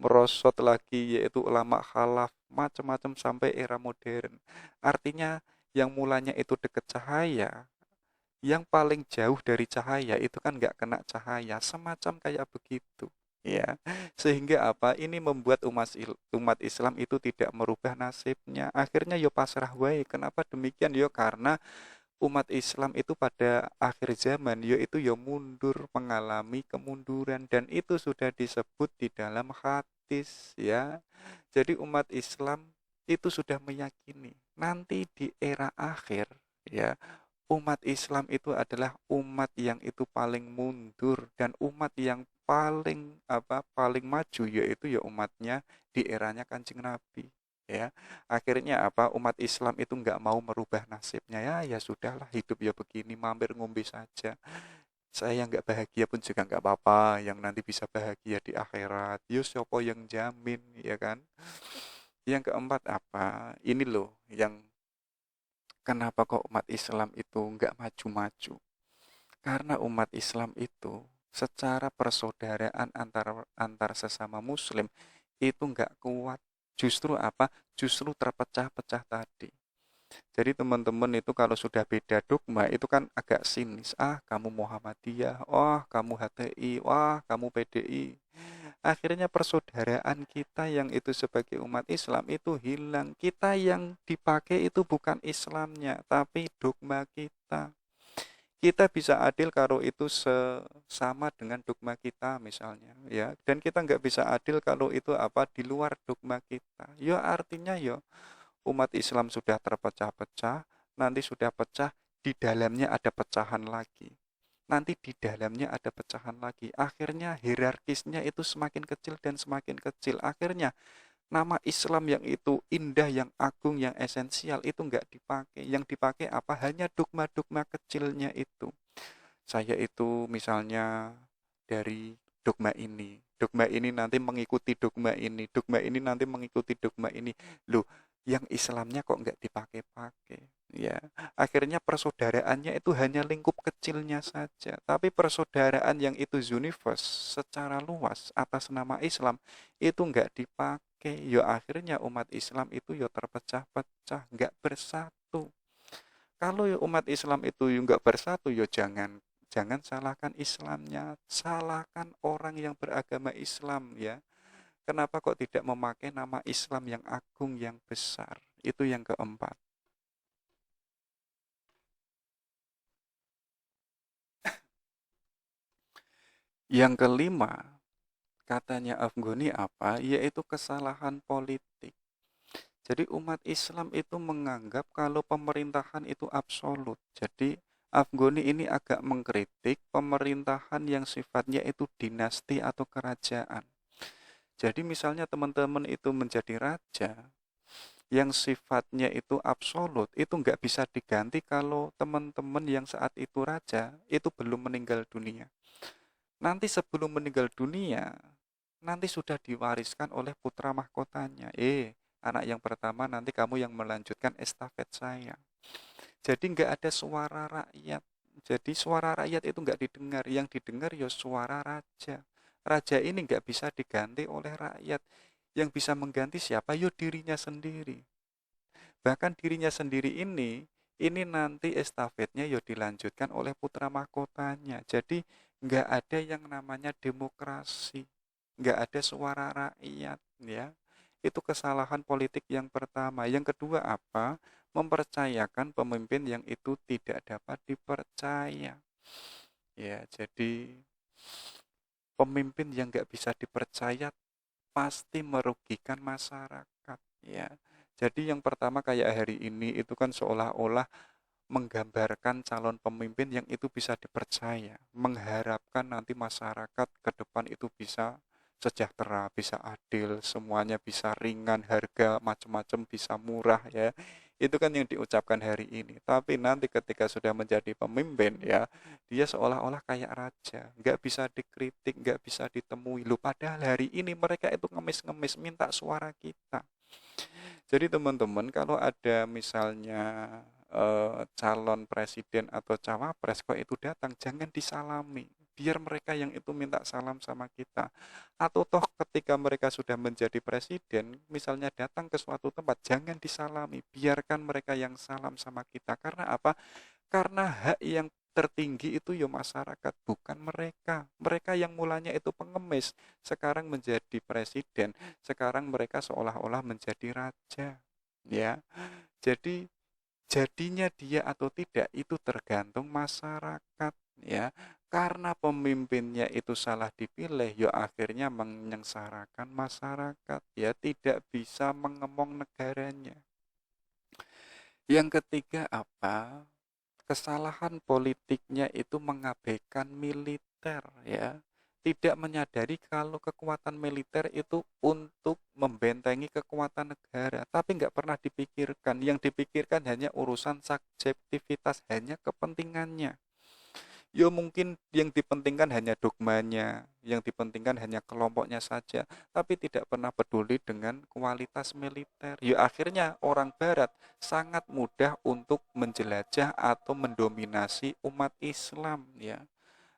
merosot lagi yaitu ulama khalaf, macam-macam sampai era modern. Artinya yang mulanya itu dekat cahaya, yang paling jauh dari cahaya itu kan nggak kena cahaya, semacam kayak begitu, ya. Sehingga apa, ini membuat umat Islam itu tidak merubah nasibnya, akhirnya yo pasrah wae. Kenapa demikian? Yo karena umat Islam itu pada akhir zaman yo itu yo mundur, mengalami kemunduran, dan itu sudah disebut di dalam hadis, ya. Jadi umat Islam itu sudah meyakini nanti di era akhir, ya, umat Islam itu adalah umat yang itu paling mundur, dan umat yang paling maju yaitu ya umatnya di eranya Kanjeng Nabi, ya. Akhirnya apa, umat Islam itu nggak mau merubah nasibnya, ya sudahlah, hidup ya begini, mampir ngombe saja, saya yang nggak bahagia pun juga nggak apa-apa, yang nanti bisa bahagia di akhirat yo siapa yang jamin, ya kan. Yang keempat apa, ini loh yang kenapa kok umat Islam itu nggak maju-maju? Karena umat Islam itu secara persaudaraan antar sesama Muslim itu nggak kuat. Justru apa? Justru terpecah-pecah tadi. Jadi teman-teman itu kalau sudah beda dogma itu kan agak sinis. Ah, kamu Muhammadiyah, wah kamu HTI, wah kamu PDI. Akhirnya persaudaraan kita yang itu sebagai umat Islam itu hilang. Kita yang dipakai itu bukan Islamnya, tapi dogma kita. Kita bisa adil kalau itu sama dengan dogma kita misalnya, ya. Dan kita nggak bisa adil kalau itu apa di luar dogma kita. Ya artinya ya umat Islam sudah terpecah-pecah, nanti sudah pecah, di dalamnya ada pecahan lagi. Nanti di dalamnya ada pecahan lagi. Akhirnya hierarkisnya itu semakin kecil dan semakin kecil. Akhirnya nama Islam yang itu indah, yang agung, yang esensial itu nggak dipakai. Yang dipakai apa? Hanya dogma-dogma kecilnya itu. Saya itu misalnya dari dogma ini nanti mengikuti dogma ini nanti mengikuti dogma ini. Loh, yang Islamnya kok nggak dipakai-pakai? Ya, akhirnya persaudaraannya itu hanya lingkup kecilnya saja. Tapi persaudaraan yang itu universe secara luas atas nama Islam itu nggak dipakai. Ya akhirnya umat Islam itu ya terpecah-pecah, nggak bersatu. Kalau ya umat Islam itu nggak bersatu, ya jangan salahkan Islamnya, salahkan orang yang beragama Islam, ya. Kenapa kok tidak memakai nama Islam yang agung, yang besar? Itu yang keempat. Yang kelima, katanya Afghani apa? Yaitu kesalahan politik. Jadi umat Islam itu menganggap kalau pemerintahan itu absolut. Jadi Afghani ini agak mengkritik pemerintahan yang sifatnya itu dinasti atau kerajaan. Jadi misalnya teman-teman itu menjadi raja, yang sifatnya itu absolut, itu nggak bisa diganti kalau teman-teman yang saat itu raja, itu belum meninggal dunia. Nanti sebelum meninggal dunia, nanti sudah diwariskan oleh putra mahkotanya. Anak yang pertama nanti kamu yang melanjutkan estafet saya. Jadi nggak ada suara rakyat. Jadi suara rakyat itu nggak didengar. Yang didengar ya suara raja. Raja ini nggak bisa diganti oleh rakyat. Yang bisa mengganti siapa? Yo dirinya sendiri. Bahkan dirinya sendiri ini nanti estafetnya yo dilanjutkan oleh putra mahkotanya. Jadi nggak ada yang namanya demokrasi, nggak ada suara rakyat, ya. Itu kesalahan politik yang pertama. Yang kedua apa? Mempercayakan pemimpin yang itu tidak dapat dipercaya. Ya, jadi pemimpin yang nggak bisa dipercaya pasti merugikan masyarakat, ya. Jadi yang pertama kayak hari ini itu kan seolah-olah menggambarkan calon pemimpin yang itu bisa dipercaya, mengharapkan nanti masyarakat ke depan itu bisa sejahtera, bisa adil, semuanya bisa ringan, harga macam-macam bisa murah ya. Itu kan yang diucapkan hari ini. Tapi nanti ketika sudah menjadi pemimpin ya, dia seolah-olah kayak raja, nggak bisa dikritik, nggak bisa ditemui. Loh, padahal hari ini mereka itu ngemis-ngemis minta suara kita. Jadi teman-teman kalau ada misalnya calon presiden atau cawapres kok itu datang, jangan disalami. Biar mereka yang itu minta salam sama kita. Atau toh ketika mereka sudah menjadi presiden, misalnya datang ke suatu tempat, jangan disalami. Biarkan mereka yang salam sama kita. Karena apa? Karena hak yang tertinggi itu ya masyarakat, bukan mereka. Mereka yang mulanya itu pengemis, sekarang menjadi presiden, sekarang mereka seolah-olah menjadi raja. Ya. Jadi jadinya dia atau tidak itu tergantung masyarakat ya. Karena pemimpinnya itu salah dipilih, ya akhirnya menyengsarakan masyarakat ya, tidak bisa mengemong negaranya. Yang ketiga apa? Kesalahan politiknya itu mengabaikan militer ya. Tidak menyadari kalau kekuatan militer itu untuk membentengi kekuatan negara, tapi nggak pernah dipikirkan. Yang dipikirkan hanya urusan subjektivitas, hanya kepentingannya. Ya mungkin yang dipentingkan hanya dogmanya, yang dipentingkan hanya kelompoknya saja, tapi tidak pernah peduli dengan kualitas militer. Ya akhirnya orang barat sangat mudah untuk menjelajah atau mendominasi umat Islam ya.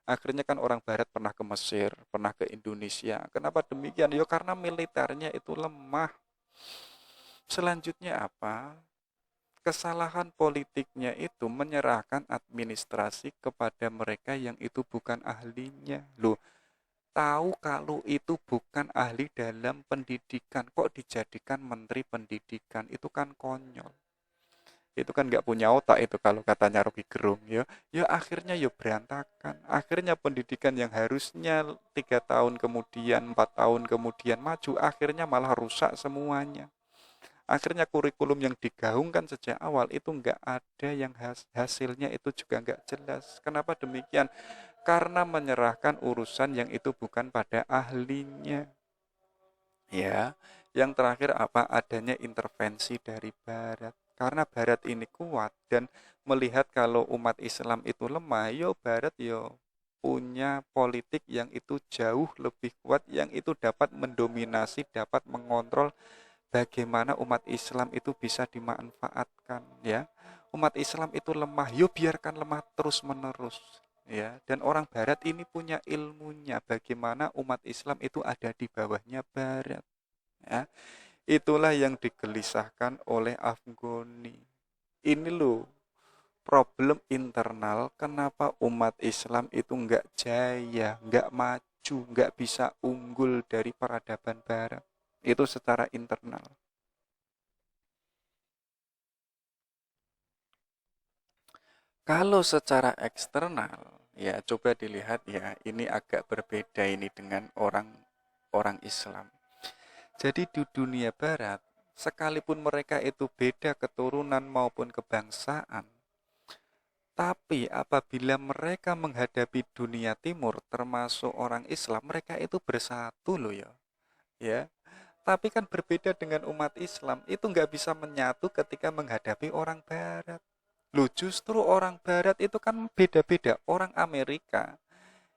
Akhirnya kan orang barat pernah ke Mesir, pernah ke Indonesia. Kenapa demikian? Ya karena militernya itu lemah. Selanjutnya apa? Kesalahan politiknya itu menyerahkan administrasi kepada mereka yang itu bukan ahlinya. Loh, tahu kalau itu bukan ahli dalam pendidikan, kok dijadikan menteri pendidikan? Itu kan konyol. Itu kan nggak punya otak itu kalau katanya Rocky Gerung ya. Ya akhirnya ya berantakan. Akhirnya pendidikan yang harusnya 3 tahun kemudian, 4 tahun kemudian maju, akhirnya malah rusak semuanya. Akhirnya kurikulum yang digaungkan sejak awal itu nggak ada yang hasilnya itu juga nggak jelas. Kenapa demikian? Karena menyerahkan urusan yang itu bukan pada ahlinya. Ya, yang terakhir apa? Adanya intervensi dari Barat. Karena Barat ini kuat dan melihat kalau umat Islam itu lemah, yo Barat yo punya politik yang itu jauh lebih kuat, yang itu dapat mendominasi, dapat mengontrol bagaimana umat Islam itu bisa dimanfaatkan ya. Umat Islam itu lemah, yuk biarkan lemah terus menerus ya. Dan orang barat ini punya ilmunya bagaimana umat Islam itu ada di bawahnya barat ya. Itulah yang digelisahkan oleh Afghani. Ini loh problem internal kenapa umat Islam itu nggak jaya, nggak maju, nggak bisa unggul dari peradaban barat. Itu secara internal. Kalau secara eksternal, ya coba dilihat ya, ini agak berbeda ini dengan orang Islam. Jadi di dunia barat, sekalipun mereka itu beda keturunan maupun kebangsaan, tapi apabila mereka menghadapi dunia timur termasuk orang Islam, mereka itu bersatu loh ya. Ya, tapi kan berbeda dengan umat Islam, itu nggak bisa menyatu ketika menghadapi orang barat. Loh justru orang barat itu kan beda-beda. Orang Amerika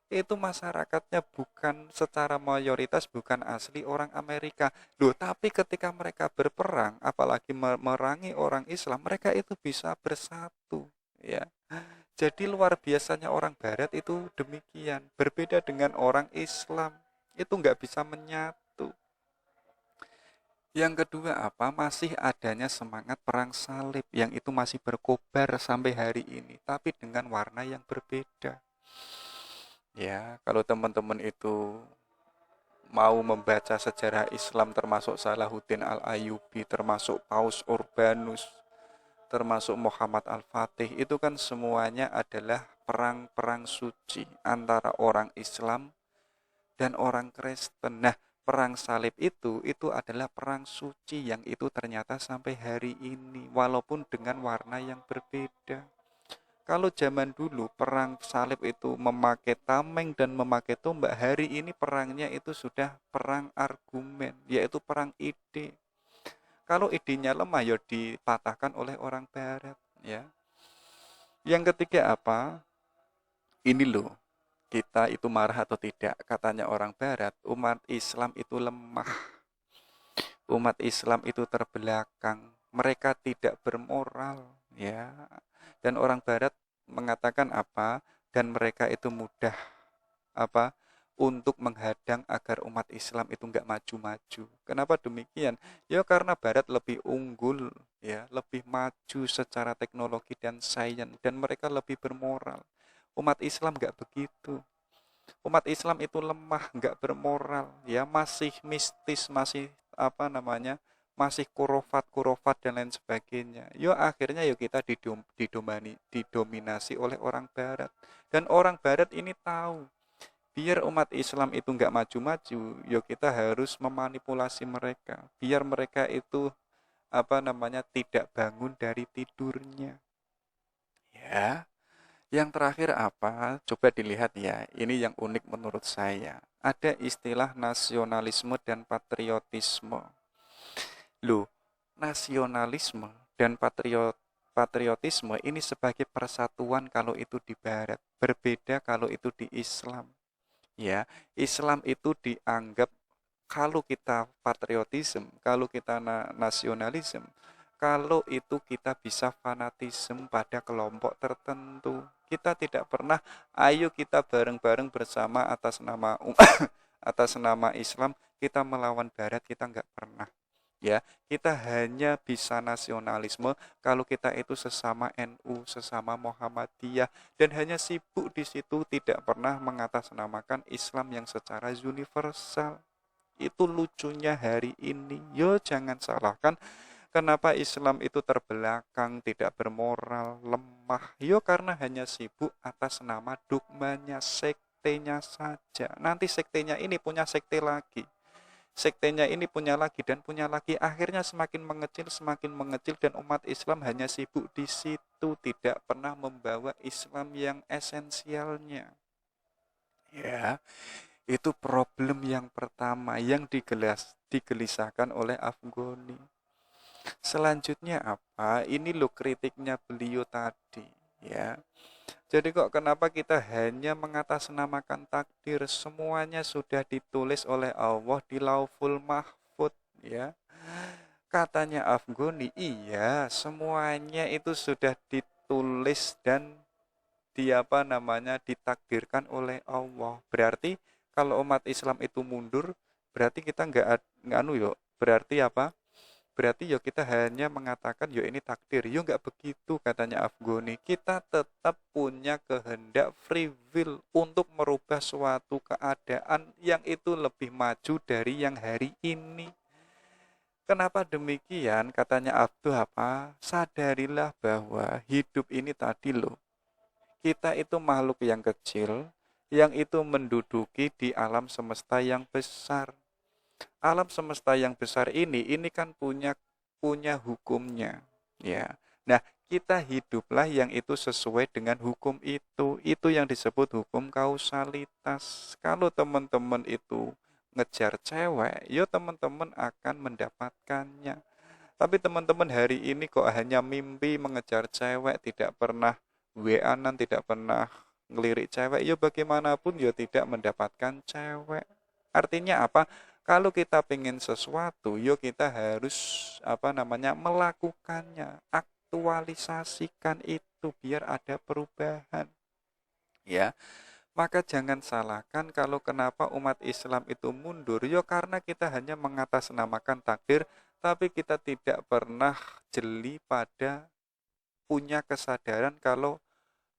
itu masyarakatnya bukan secara mayoritas bukan asli orang Amerika. Loh tapi ketika mereka berperang, apalagi merangi orang Islam, mereka itu bisa bersatu. Ya. Jadi luar biasanya orang barat itu demikian. Berbeda dengan orang Islam. Itu nggak bisa menyatu. Yang kedua apa? Masih adanya semangat perang salib yang itu masih berkobar sampai hari ini, tapi dengan warna yang berbeda. Ya, kalau teman-teman itu mau membaca sejarah Islam termasuk Salahuddin Al-Ayyubi, termasuk Paus Urbanus, termasuk Muhammad Al-Fatih, itu kan semuanya adalah perang-perang suci antara orang Islam dan orang Kristen. Nah, perang salib itu adalah perang suci yang itu ternyata sampai hari ini, walaupun dengan warna yang berbeda. Kalau zaman dulu perang salib itu memakai tameng dan memakai tombak, hari ini perangnya itu sudah perang argumen, yaitu perang ide. Kalau idenya lemah ya dipatahkan oleh orang barat, ya. Yang ketiga apa? Ini loh, kita itu marah atau tidak, katanya orang barat, umat Islam itu lemah. Umat Islam itu terbelakang, mereka tidak bermoral, ya. Dan orang barat mengatakan apa? Dan mereka itu mudah apa? Untuk menghadang agar umat Islam itu enggak maju-maju. Kenapa demikian? Ya karena barat lebih unggul, ya, lebih maju secara teknologi dan sains, dan mereka lebih bermoral. Umat Islam enggak begitu. Umat Islam itu lemah, enggak bermoral, ya, masih mistis, masih masih kurofat dan lain sebagainya. Yo akhirnya kita didominasi oleh orang barat. Dan orang barat ini tahu, biar umat Islam itu enggak maju-maju, yo kita harus memanipulasi mereka. Biar mereka itu tidak bangun dari tidurnya. Ya. Yang terakhir apa? Coba dilihat ya, ini yang unik menurut saya. Ada istilah nasionalisme dan patriotisme. Loh, nasionalisme dan patriotisme ini sebagai persatuan kalau itu di barat, berbeda kalau itu di Islam. Ya, Islam itu dianggap kalau kita patriotisme, kalau kita nasionalisme, kalau itu kita bisa fanatisme pada kelompok tertentu. Kita tidak pernah, ayo kita bareng-bareng bersama atas nama atas nama Islam kita melawan Barat, kita nggak pernah. Ya, kita hanya bisa nasionalisme kalau kita itu sesama NU, sesama Muhammadiyah, dan hanya sibuk di situ, tidak pernah mengatasnamakan Islam yang secara universal. Itu lucunya hari ini. Yo jangan salahkan kenapa Islam itu terbelakang, tidak bermoral, lemah. Yo karena hanya sibuk atas nama dogmanya, sektenya saja. Nanti sektenya ini punya sekte lagi. Sektenya ini punya lagi dan punya lagi. Akhirnya semakin mengecil dan umat Islam hanya sibuk di situ, tidak pernah membawa Islam yang esensialnya. Ya, itu problem yang pertama yang digelisahkan oleh Afghani. Selanjutnya apa? Ini loh kritiknya beliau tadi, ya. Jadi kok kenapa kita hanya mengatasnamakan takdir? Semuanya sudah ditulis oleh Allah di Lauful Mahfud, ya. Katanya Afghani, iya, semuanya itu sudah ditulis dan ditakdirkan oleh Allah. Berarti kalau umat Islam itu mundur, berarti kita berarti apa? Berarti kita hanya mengatakan ini takdir. Nggak begitu katanya Afghani. Kita tetap punya kehendak free will untuk merubah suatu keadaan yang itu lebih maju dari yang hari ini. Kenapa demikian? Katanya Abduh apa? Sadarilah bahwa hidup ini tadi loh. Kita itu makhluk yang kecil, yang itu menduduki di alam semesta yang besar. Alam semesta yang besar ini kan punya hukumnya, ya. Nah, kita hiduplah yang itu sesuai dengan hukum itu. Itu yang disebut hukum kausalitas. Kalau teman-teman itu ngejar cewek, teman-teman akan mendapatkannya. Tapi teman-teman hari ini kok hanya mimpi mengejar cewek, tidak pernah WA-an, tidak pernah ngelirik cewek, bagaimanapun tidak mendapatkan cewek. Artinya apa? Kalau kita pengen sesuatu, kita harus melakukannya, aktualisasikan itu biar ada perubahan. Ya. Maka jangan salahkan kalau kenapa umat Islam itu mundur, karena kita hanya mengatasnamakan takdir, tapi kita tidak pernah jeli pada punya kesadaran kalau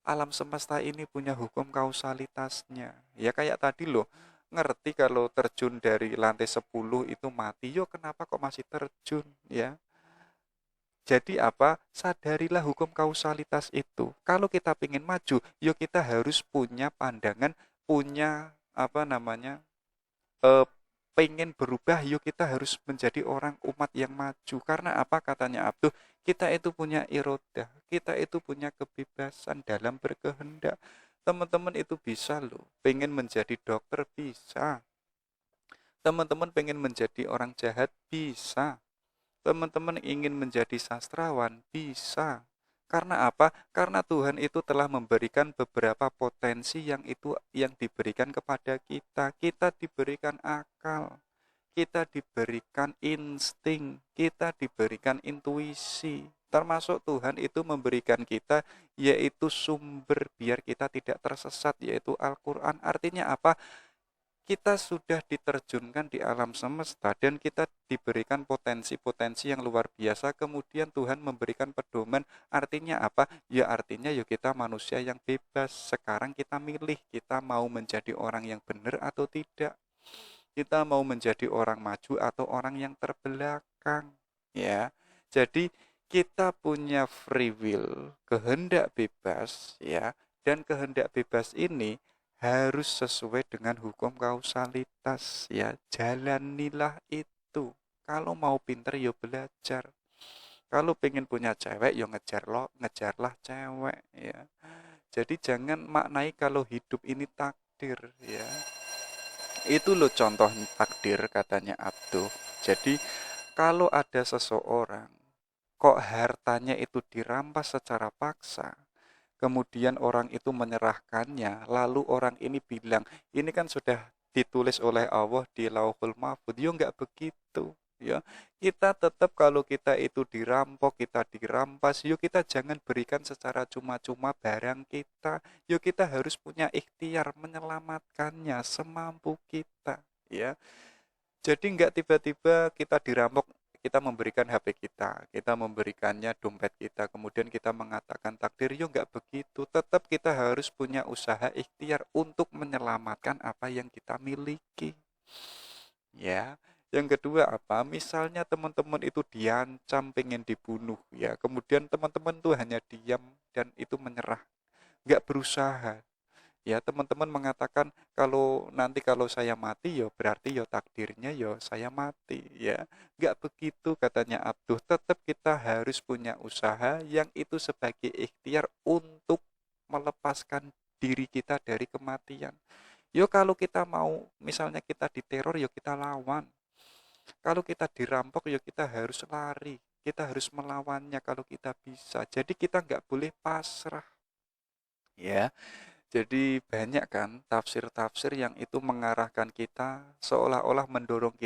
alam semesta ini punya hukum kausalitasnya. Ya kayak tadi loh, ngerti kalau terjun dari lantai 10 itu mati, kenapa kok masih terjun, ya. Jadi apa? Sadarilah hukum kausalitas itu. Kalau kita ingin maju, kita harus punya pandangan, punya pengen berubah, yuk kita harus menjadi orang umat yang maju. Karena apa katanya Abduh? Kita itu punya irodah, kita itu punya kebebasan dalam berkehendak. Teman-teman itu bisa loh, pengen menjadi dokter bisa. Teman-teman pengen menjadi orang jahat bisa. Teman-teman ingin menjadi sastrawan bisa. Karena apa? Karena Tuhan itu telah memberikan beberapa potensi yang diberikan kepada kita. Kita diberikan akal, kita diberikan insting, kita diberikan intuisi. Termasuk Tuhan itu memberikan kita yaitu sumber biar kita tidak tersesat, yaitu Al-Quran. Artinya apa? Kita sudah diterjunkan di alam semesta dan kita diberikan potensi-potensi yang luar biasa. Kemudian Tuhan memberikan pedoman. Artinya apa? Ya artinya ya kita manusia yang bebas. Sekarang kita milih, kita mau menjadi orang yang benar atau tidak. Kita mau menjadi orang maju atau orang yang terbelakang. Ya, jadi kita punya free will, kehendak bebas, ya, dan kehendak bebas ini harus sesuai dengan hukum kausalitas, ya. Jalanilah itu. Kalau mau pinter ya belajar. Kalau pengen punya cewek ya ngejarlah cewek, ya. Jadi jangan maknai kalau hidup ini takdir, ya. Itu loh contoh takdir katanya Abduh. Jadi kalau ada seseorang kok hartanya itu dirampas secara paksa, kemudian orang itu menyerahkannya, lalu orang ini bilang, ini kan sudah ditulis oleh Allah di Lauhul Mahfuz. Yo nggak begitu, ya. Kita tetap kalau kita itu dirampok, kita dirampas, yuk kita jangan berikan secara cuma-cuma barang kita. Yuk kita harus punya ikhtiar menyelamatkannya semampu kita, ya. Jadi nggak tiba-tiba kita dirampok, kita memberikan HP kita memberikannya dompet kita, kemudian kita mengatakan takdir, yuk nggak begitu. Tetap kita harus punya usaha ikhtiar untuk menyelamatkan apa yang kita miliki. Ya, yang kedua apa? Misalnya teman-teman itu diancam pengen dibunuh, ya, kemudian teman-teman tuh hanya diam dan itu menyerah, nggak berusaha. Ya, teman-teman mengatakan kalau saya mati ya berarti ya takdirnya ya saya mati, ya. Nggak begitu katanya Abduh. Tetap kita harus punya usaha yang itu sebagai ikhtiar untuk melepaskan diri kita dari kematian. Yo kalau kita mau misalnya kita diteror yo kita lawan. Kalau kita dirampok yo kita harus lari. Kita harus melawannya kalau kita bisa. Jadi kita nggak boleh pasrah. Ya. Jadi banyak kan tafsir-tafsir yang itu mengarahkan kita seolah-olah mendorong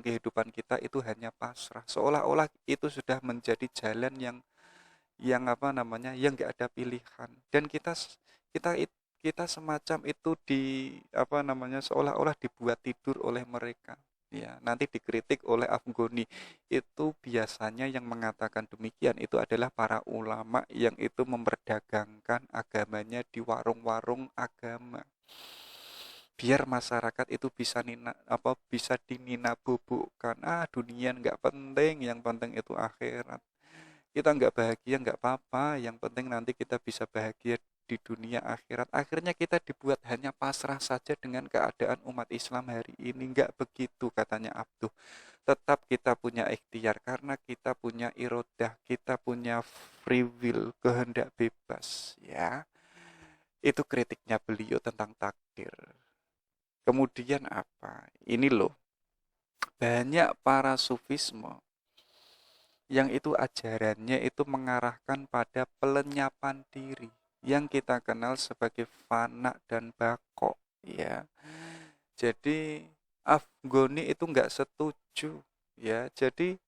kehidupan kita itu hanya pasrah. Seolah-olah itu sudah menjadi jalan yang apa namanya? Yang enggak ada pilihan. Dan kita kita semacam itu di apa namanya? Seolah-olah dibuat tidur oleh mereka. Ya, nanti dikritik oleh Afghani. Itu biasanya yang mengatakan demikian itu adalah para ulama yang itu memperdagangkan agamanya di warung-warung agama. Biar masyarakat itu bisa dinina bubukkan. Dunia nggak penting, yang penting itu akhirat. Kita nggak bahagia nggak apa-apa, yang penting nanti kita bisa bahagia di dunia akhirat. Akhirnya kita dibuat hanya pasrah saja dengan keadaan umat Islam hari ini. Nggak begitu katanya Abduh. Tetap kita punya ikhtiar karena kita punya irodah, kita punya free will, kehendak bebas, ya. Itu kritiknya beliau tentang takdir. Kemudian apa? Ini loh, banyak para sufisme yang itu ajarannya itu mengarahkan pada pelenyapan diri yang kita kenal sebagai fana dan bako, ya. Jadi Afghani itu nggak setuju, ya. Jadi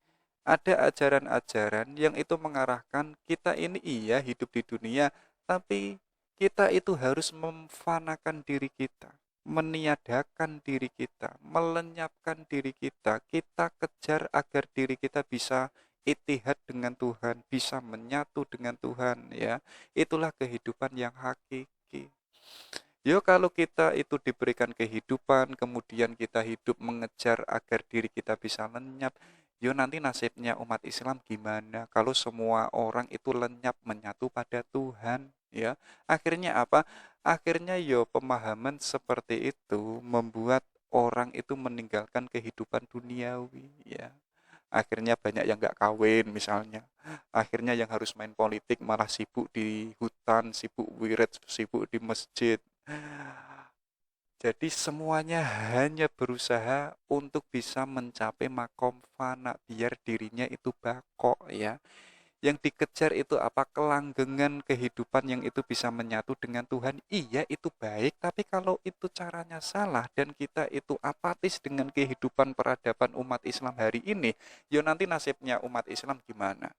ada ajaran-ajaran yang itu mengarahkan kita ini iya hidup di dunia, tapi kita itu harus memfanakan diri kita, meniadakan diri kita, melenyapkan diri kita. Kita kejar agar diri kita bisa itihad dengan Tuhan, bisa menyatu dengan Tuhan, ya. Itulah kehidupan yang hakiki. Yo kalau kita itu diberikan kehidupan, kemudian kita hidup mengejar agar diri kita bisa lenyap, yo nanti nasibnya umat Islam gimana kalau semua orang itu lenyap menyatu pada Tuhan, ya. Akhirnya apa? Akhirnya yo pemahaman seperti itu membuat orang itu meninggalkan kehidupan duniawi, ya. Akhirnya banyak yang nggak kawin misalnya. Akhirnya yang harus main politik malah sibuk di hutan, sibuk wirid, sibuk di masjid. Jadi semuanya hanya berusaha untuk bisa mencapai makom fana, biar dirinya itu bakok, ya. Yang dikejar itu apa? Kelanggengan kehidupan yang itu bisa menyatu dengan Tuhan. Iya, itu baik, tapi kalau itu caranya salah dan kita itu apatis dengan kehidupan peradaban umat Islam hari ini, ya nanti nasibnya umat Islam gimana?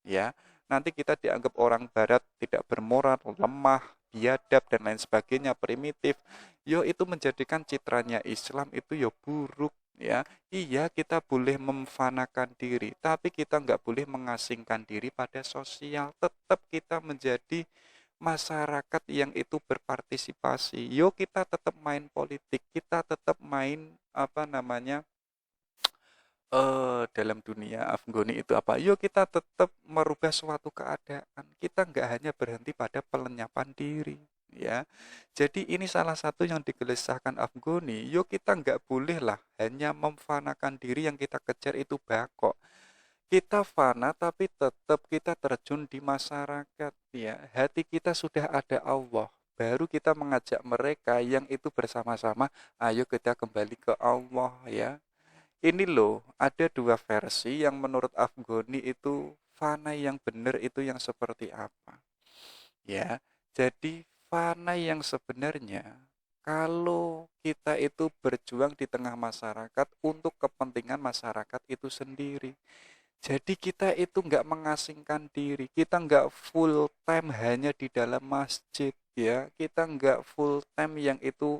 Ya, nanti kita dianggap orang barat tidak bermoral, lemah, biadab dan lain sebagainya, primitif. Yo, itu menjadikan citranya Islam itu yo buruk, ya. Iya, kita boleh memfanakan diri, tapi kita nggak boleh mengasingkan diri pada sosial. Tetap kita menjadi masyarakat yang itu berpartisipasi. Yo, kita tetap main politik, kita tetap main apa namanya, dalam dunia Afghani itu apa? Yuk kita tetap merubah suatu keadaan. Kita nggak hanya berhenti pada pelenyapan diri, ya. Jadi ini salah satu yang digelisahkan Afghani. Yuk kita nggak boleh lah hanya memfanakan diri, yang kita kejar itu bakok. Kita fana tapi tetap kita terjun di masyarakat, ya. Hati kita sudah ada Allah. Baru kita mengajak mereka yang itu bersama-sama, ayo kita kembali ke Allah, ya. Ini loh, ada dua versi yang menurut Afghani itu fana yang benar itu yang seperti apa. Ya, jadi fana yang sebenarnya kalau kita itu berjuang di tengah masyarakat untuk kepentingan masyarakat itu sendiri. Jadi kita itu nggak mengasingkan diri, kita nggak full time hanya di dalam masjid, ya. Kita nggak full time yang itu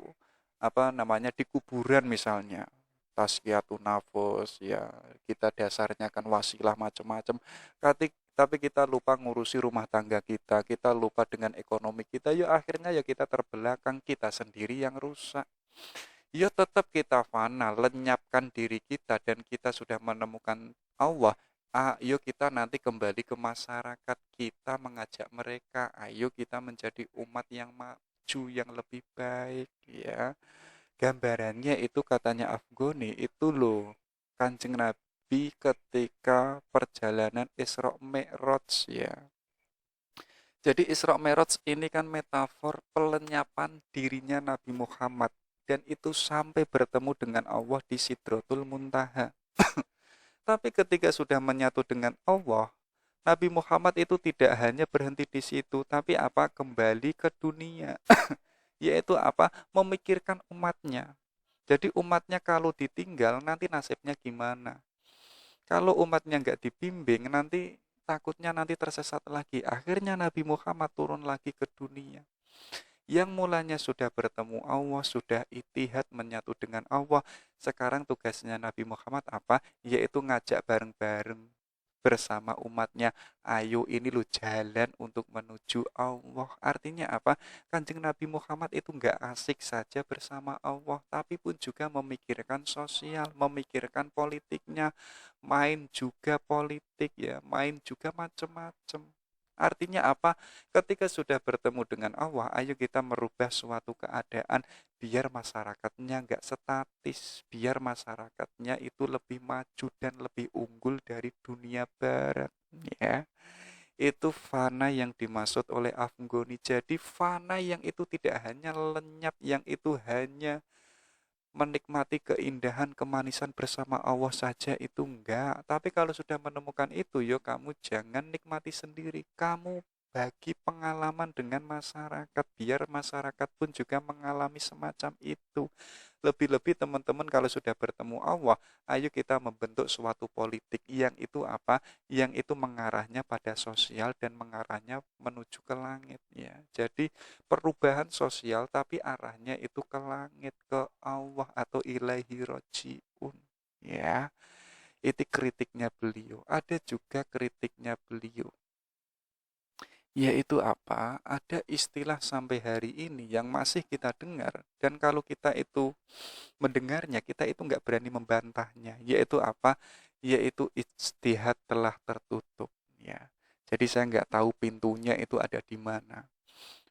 apa namanya di kuburan misalnya. Tazkiyatun nafus, ya, kita dasarnya kan wasilah macam-macam. Tapi kita lupa ngurusi rumah tangga kita lupa dengan ekonomi kita, ya akhirnya ya kita terbelakang, kita sendiri yang rusak. Ya tetap kita fana, lenyapkan diri kita dan kita sudah menemukan Allah. Ayo kita nanti kembali ke masyarakat, kita mengajak mereka, ayo kita menjadi umat yang maju, yang lebih baik, ya. Gambarannya itu katanya Afghani itu loh, Kanjeng Nabi ketika perjalanan Isra Mi'raj, ya. Jadi Isra Mi'raj ini kan metafor pelenyapan dirinya Nabi Muhammad, dan itu sampai bertemu dengan Allah di Sidratul Muntaha. Tapi ketika sudah menyatu dengan Allah, Nabi Muhammad itu tidak hanya berhenti di situ, tapi apa? Kembali ke dunia. Yaitu apa? Memikirkan umatnya. Jadi umatnya kalau ditinggal nanti nasibnya gimana? Kalau umatnya nggak dibimbing nanti takutnya nanti tersesat lagi. Akhirnya Nabi Muhammad turun lagi ke dunia. Yang mulanya sudah bertemu Allah, sudah itihad menyatu dengan Allah. Sekarang tugasnya Nabi Muhammad apa? Yaitu ngajak bareng-bareng bersama umatnya, ayo ini lo jalan untuk menuju Allah. Artinya apa? Kanjeng Nabi Muhammad itu nggak asik saja bersama Allah, tapi pun juga memikirkan sosial, memikirkan politiknya, main juga politik, ya, main juga macam-macam. Artinya apa? Ketika sudah bertemu dengan Allah, ayo kita merubah suatu keadaan biar masyarakatnya nggak statis, biar masyarakatnya itu lebih maju dan lebih unggul dari dunia barat, ya. Itu fana yang dimaksud oleh Afghani. Jadi fana yang itu tidak hanya lenyap, yang itu hanya menikmati keindahan kemanisan bersama Allah saja, itu enggak. Tapi kalau sudah menemukan itu, yo kamu jangan nikmati sendiri, kamu bagi pengalaman dengan masyarakat, biar masyarakat pun juga mengalami semacam itu. Lebih-lebih teman-teman kalau sudah bertemu Allah, ayo kita membentuk suatu politik yang itu apa? Yang itu mengarahnya pada sosial dan mengarahnya menuju ke langit, ya. Jadi perubahan sosial tapi arahnya itu ke langit, ke Allah atau ilaihi rojiun, ya. Itu kritiknya beliau. Ada juga kritiknya beliau, yaitu apa? Ada istilah sampai hari ini yang masih kita dengar, dan kalau kita itu mendengarnya, kita itu nggak berani membantahnya, yaitu apa? Yaitu ijtihad telah tertutup, ya. Jadi saya nggak tahu pintunya itu ada di mana.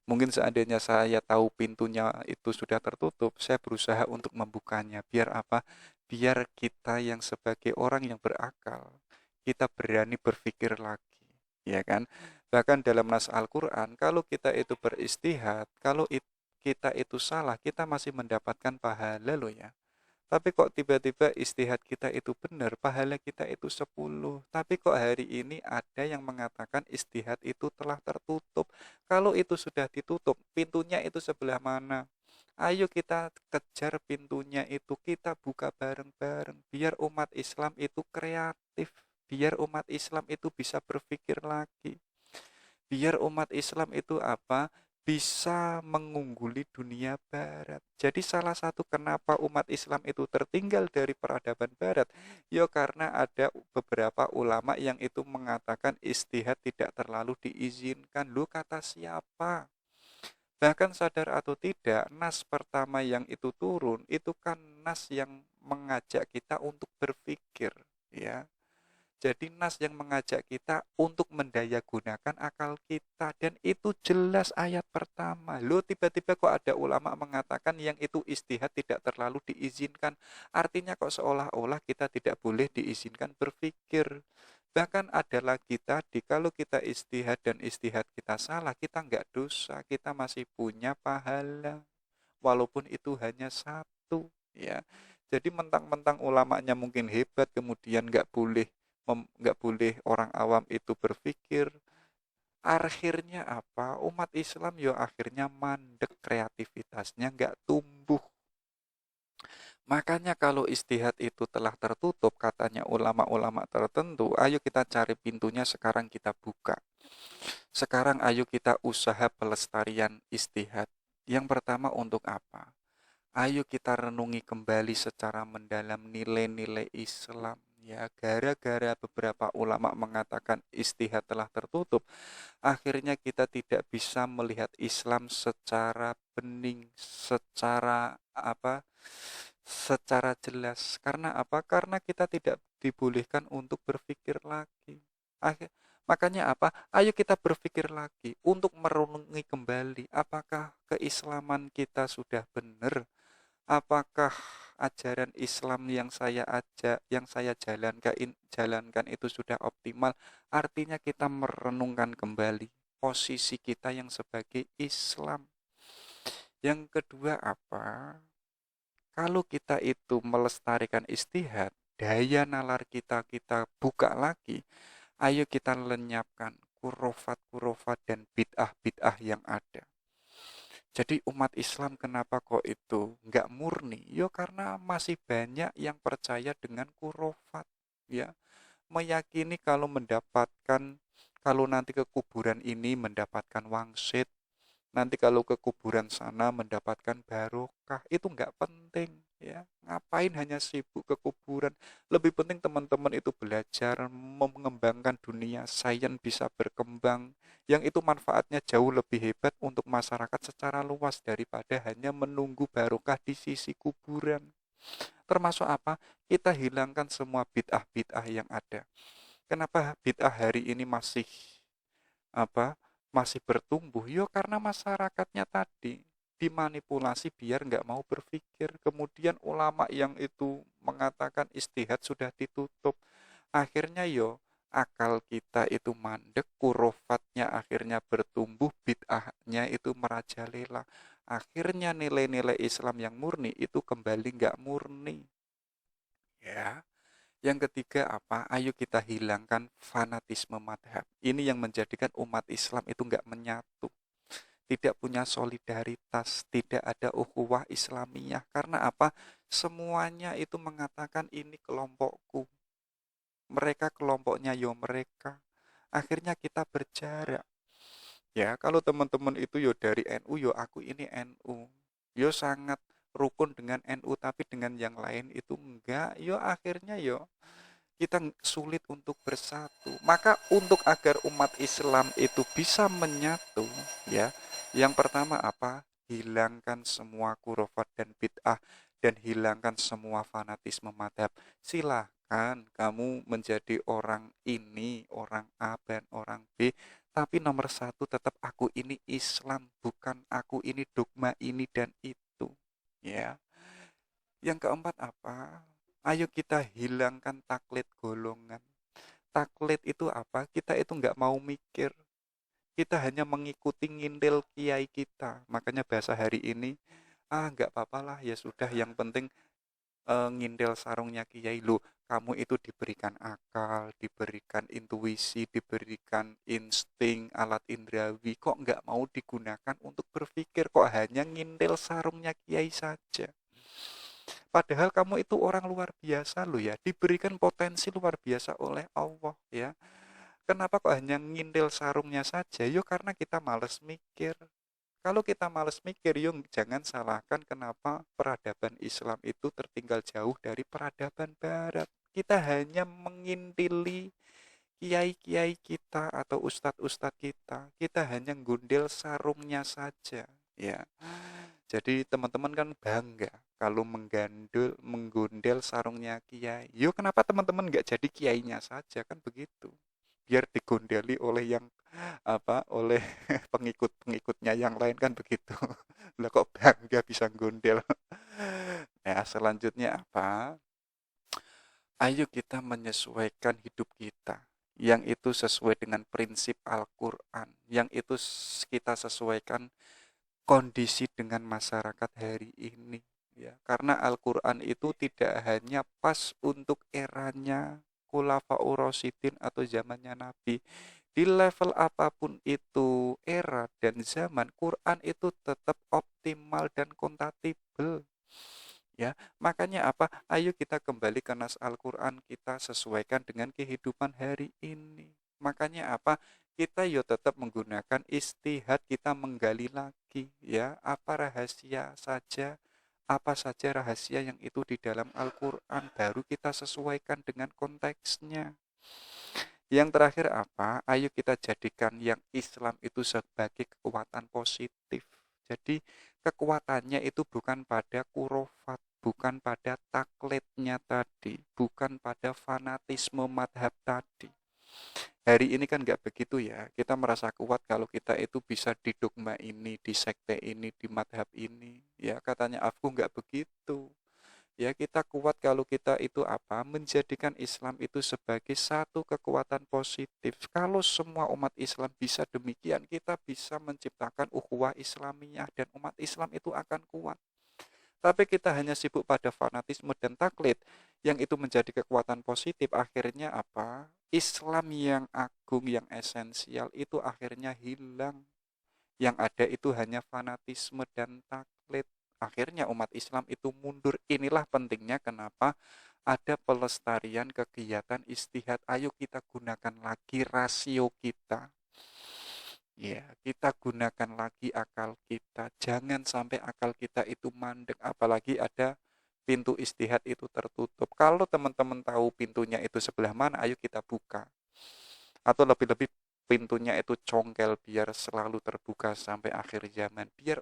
Mungkin seandainya saya tahu pintunya itu sudah tertutup, saya berusaha untuk membukanya. Biar apa? Biar kita yang sebagai orang yang berakal, kita berani berpikir lagi, ya kan? Bahkan dalam nas Al-Quran, kalau kita itu beristihad, kalau kita itu salah, kita masih mendapatkan pahala loh ya. Tapi kok tiba-tiba istihad kita itu benar, pahala kita itu 10. Tapi kok hari ini ada yang mengatakan istihad itu telah tertutup. Kalau itu sudah ditutup, pintunya itu sebelah mana? Ayo kita kejar pintunya itu, kita buka bareng-bareng. Biar umat Islam itu kreatif. Biar umat Islam itu bisa berpikir lagi. Biar umat Islam itu apa? Bisa mengungguli dunia barat. Jadi salah satu kenapa umat Islam itu tertinggal dari peradaban barat, ya karena ada beberapa ulama yang itu mengatakan istihad tidak terlalu diizinkan. Lu kata siapa? Bahkan sadar atau tidak, nas pertama yang itu turun itu kan nas yang mengajak kita untuk berpikir, ya. Jadi nas yang mengajak kita untuk mendayagunakan akal kita, dan itu jelas ayat pertama. Loh, tiba-tiba kok ada ulama mengatakan yang itu istihad tidak terlalu diizinkan. Artinya kok seolah-olah kita tidak boleh diizinkan berpikir. Bahkan ada lagi tadi, kalau kita istihad dan istihad kita salah, kita nggak dosa, kita masih punya pahala. Walaupun itu hanya satu, ya. Jadi mentang-mentang ulamanya mungkin hebat, kemudian nggak boleh orang awam itu berpikir. Akhirnya apa? Umat Islam ya akhirnya mandek, kreativitasnya nggak tumbuh. Makanya kalau istihad itu telah tertutup, katanya ulama-ulama tertentu, ayo kita cari pintunya, sekarang kita buka. Sekarang ayo kita usaha pelestarian istihad. Yang pertama untuk apa? Ayo kita renungi kembali secara mendalam nilai-nilai Islam. Ya, gara-gara beberapa ulama mengatakan istihad telah tertutup, akhirnya kita tidak bisa melihat Islam secara bening, secara apa? Secara jelas. Karena apa? Karena kita tidak dibolehkan untuk berpikir lagi. Makanya apa? Ayo kita berpikir lagi untuk merenungi kembali apakah keislaman kita sudah benar? Apakah ajaran Islam yang saya jalankan itu sudah optimal? Artinya kita merenungkan kembali posisi kita yang sebagai Islam. Yang kedua apa? Kalau kita itu melestarikan istihad, daya nalar kita buka lagi. Ayo kita lenyapkan kurofat-kurofat dan bid'ah-bid'ah yang ada. Jadi umat Islam kenapa kok itu nggak murni? Ya karena masih banyak yang percaya dengan kurofat, ya. Meyakini kalau nanti ke kuburan ini mendapatkan wangsit, nanti kalau ke kuburan sana mendapatkan barokah. Itu nggak penting, ya. Ngapain hanya sibuk ke kuburan? Lebih penting teman-teman itu belajar mengembangkan dunia sains, bisa berkembang, yang itu manfaatnya jauh lebih hebat untuk masyarakat secara luas daripada hanya menunggu barokah di sisi kuburan. Termasuk apa? Kita hilangkan semua bid'ah-bid'ah yang ada. Kenapa bid'ah hari ini apa masih bertumbuh? Yo karena masyarakatnya tadi dimanipulasi biar nggak mau berpikir. Kemudian ulama yang itu mengatakan istihad sudah ditutup. Akhirnya yo akal kita itu mandek, kurofatnya akhirnya bertumbuh, bid'ahnya itu merajalela. Akhirnya nilai-nilai Islam yang murni itu kembali nggak murni. Ya. Yang ketiga apa? Ayo kita hilangkan fanatisme madhab. Ini yang menjadikan umat Islam itu nggak menyatu. Tidak punya solidaritas, tidak ada ukhuwah Islamiyah. Karena apa? Semuanya itu mengatakan ini kelompokku. Mereka kelompoknya yo mereka. Akhirnya kita berjarak. Ya, kalau teman-teman itu yo dari NU, yo aku ini NU. Yo sangat rukun dengan NU, tapi dengan yang lain itu enggak. Yo akhirnya yo kita sulit untuk bersatu. Maka untuk agar umat Islam itu bisa menyatu, ya, yang pertama apa? Hilangkan semua kurofat dan bid'ah, dan hilangkan semua fanatisme madhab. Silahkan kamu menjadi orang ini, orang A dan orang B, Tapi nomor satu tetap aku ini Islam, bukan aku ini dogma ini dan itu. Ya. Yang keempat apa? Ayo kita hilangkan taklid golongan. Taklid itu apa? Kita itu nggak mau mikir. Kita hanya mengikuti ngintil kiai kita. Makanya bahasa hari ini, nggak apa-apa lah, ya sudah. Yang penting ngintil sarungnya kiai. Loh, kamu itu diberikan akal, diberikan intuisi, diberikan insting, alat indrawi. Kok nggak mau digunakan untuk berpikir? Kok hanya ngintil sarungnya kiai saja? Padahal kamu itu orang luar biasa loh ya, diberikan potensi luar biasa oleh Allah ya. Kenapa kok hanya ngintil sarungnya saja? Yuk karena kita males mikir. Kalau kita males mikir, yuk jangan salahkan kenapa peradaban Islam itu tertinggal jauh dari peradaban Barat. Kita hanya mengintili kiai-kiai kita atau ustadz-ustadz kita. Kita hanya gundel sarungnya saja, ya. Jadi teman-teman kan bangga kalau menggundel sarungnya kiai. Yuk kenapa teman-teman nggak jadi kiainya saja kan begitu? Biar digondeli oleh yang oleh pengikut-pengikutnya yang lain kan begitu. Lah kok bangga bisa gondel. Nah, selanjutnya apa? Ayo kita menyesuaikan hidup kita yang itu sesuai dengan prinsip Al-Qur'an, yang itu kita sesuaikan kondisi dengan masyarakat hari ini ya. Karena Al-Qur'an itu tidak hanya pas untuk eranya Khulafaur Rasyidin atau zamannya Nabi. Di level apapun itu era dan zaman, Quran itu tetap optimal dan kompatibel. Ya, makanya apa? Ayo kita kembali ke nas Al-Qur'an, kita sesuaikan dengan kehidupan hari ini. Makanya apa? Kita yo tetap menggunakan istihad, kita menggali lagi ya, apa saja rahasia yang itu di dalam Al-Qur'an, baru kita sesuaikan dengan konteksnya. Yang terakhir apa? Ayo kita jadikan yang Islam itu sebagai kekuatan positif. Jadi kekuatannya itu bukan pada kurofat, bukan pada taklidnya tadi, bukan pada fanatisme madhab tadi. Hari ini kan nggak begitu ya. Kita merasa kuat kalau kita itu bisa di dogma ini, di sekte ini, di madhab ini. Ya katanya aku nggak begitu. Ya kita kuat kalau kita itu apa? Menjadikan Islam itu sebagai satu kekuatan positif. Kalau semua umat Islam bisa demikian, kita bisa menciptakan ukhuwah Islamiyah dan umat Islam itu akan kuat. Tapi kita hanya sibuk pada fanatisme dan taklid yang itu menjadi kekuatan positif. Akhirnya apa? Islam yang agung, yang esensial itu akhirnya hilang. Yang ada itu hanya fanatisme dan taklid. Akhirnya umat Islam itu mundur. Inilah pentingnya kenapa ada pelestarian kegiatan istihad. Ayo kita gunakan lagi rasio kita. Ya, kita gunakan lagi akal kita. Jangan sampai akal kita itu mandek. Apalagi ada pintu istihad itu tertutup. Kalau teman-teman tahu pintunya itu sebelah mana, ayo kita buka. Atau lebih-lebih pintunya itu congkel biar selalu terbuka sampai akhir zaman. Biar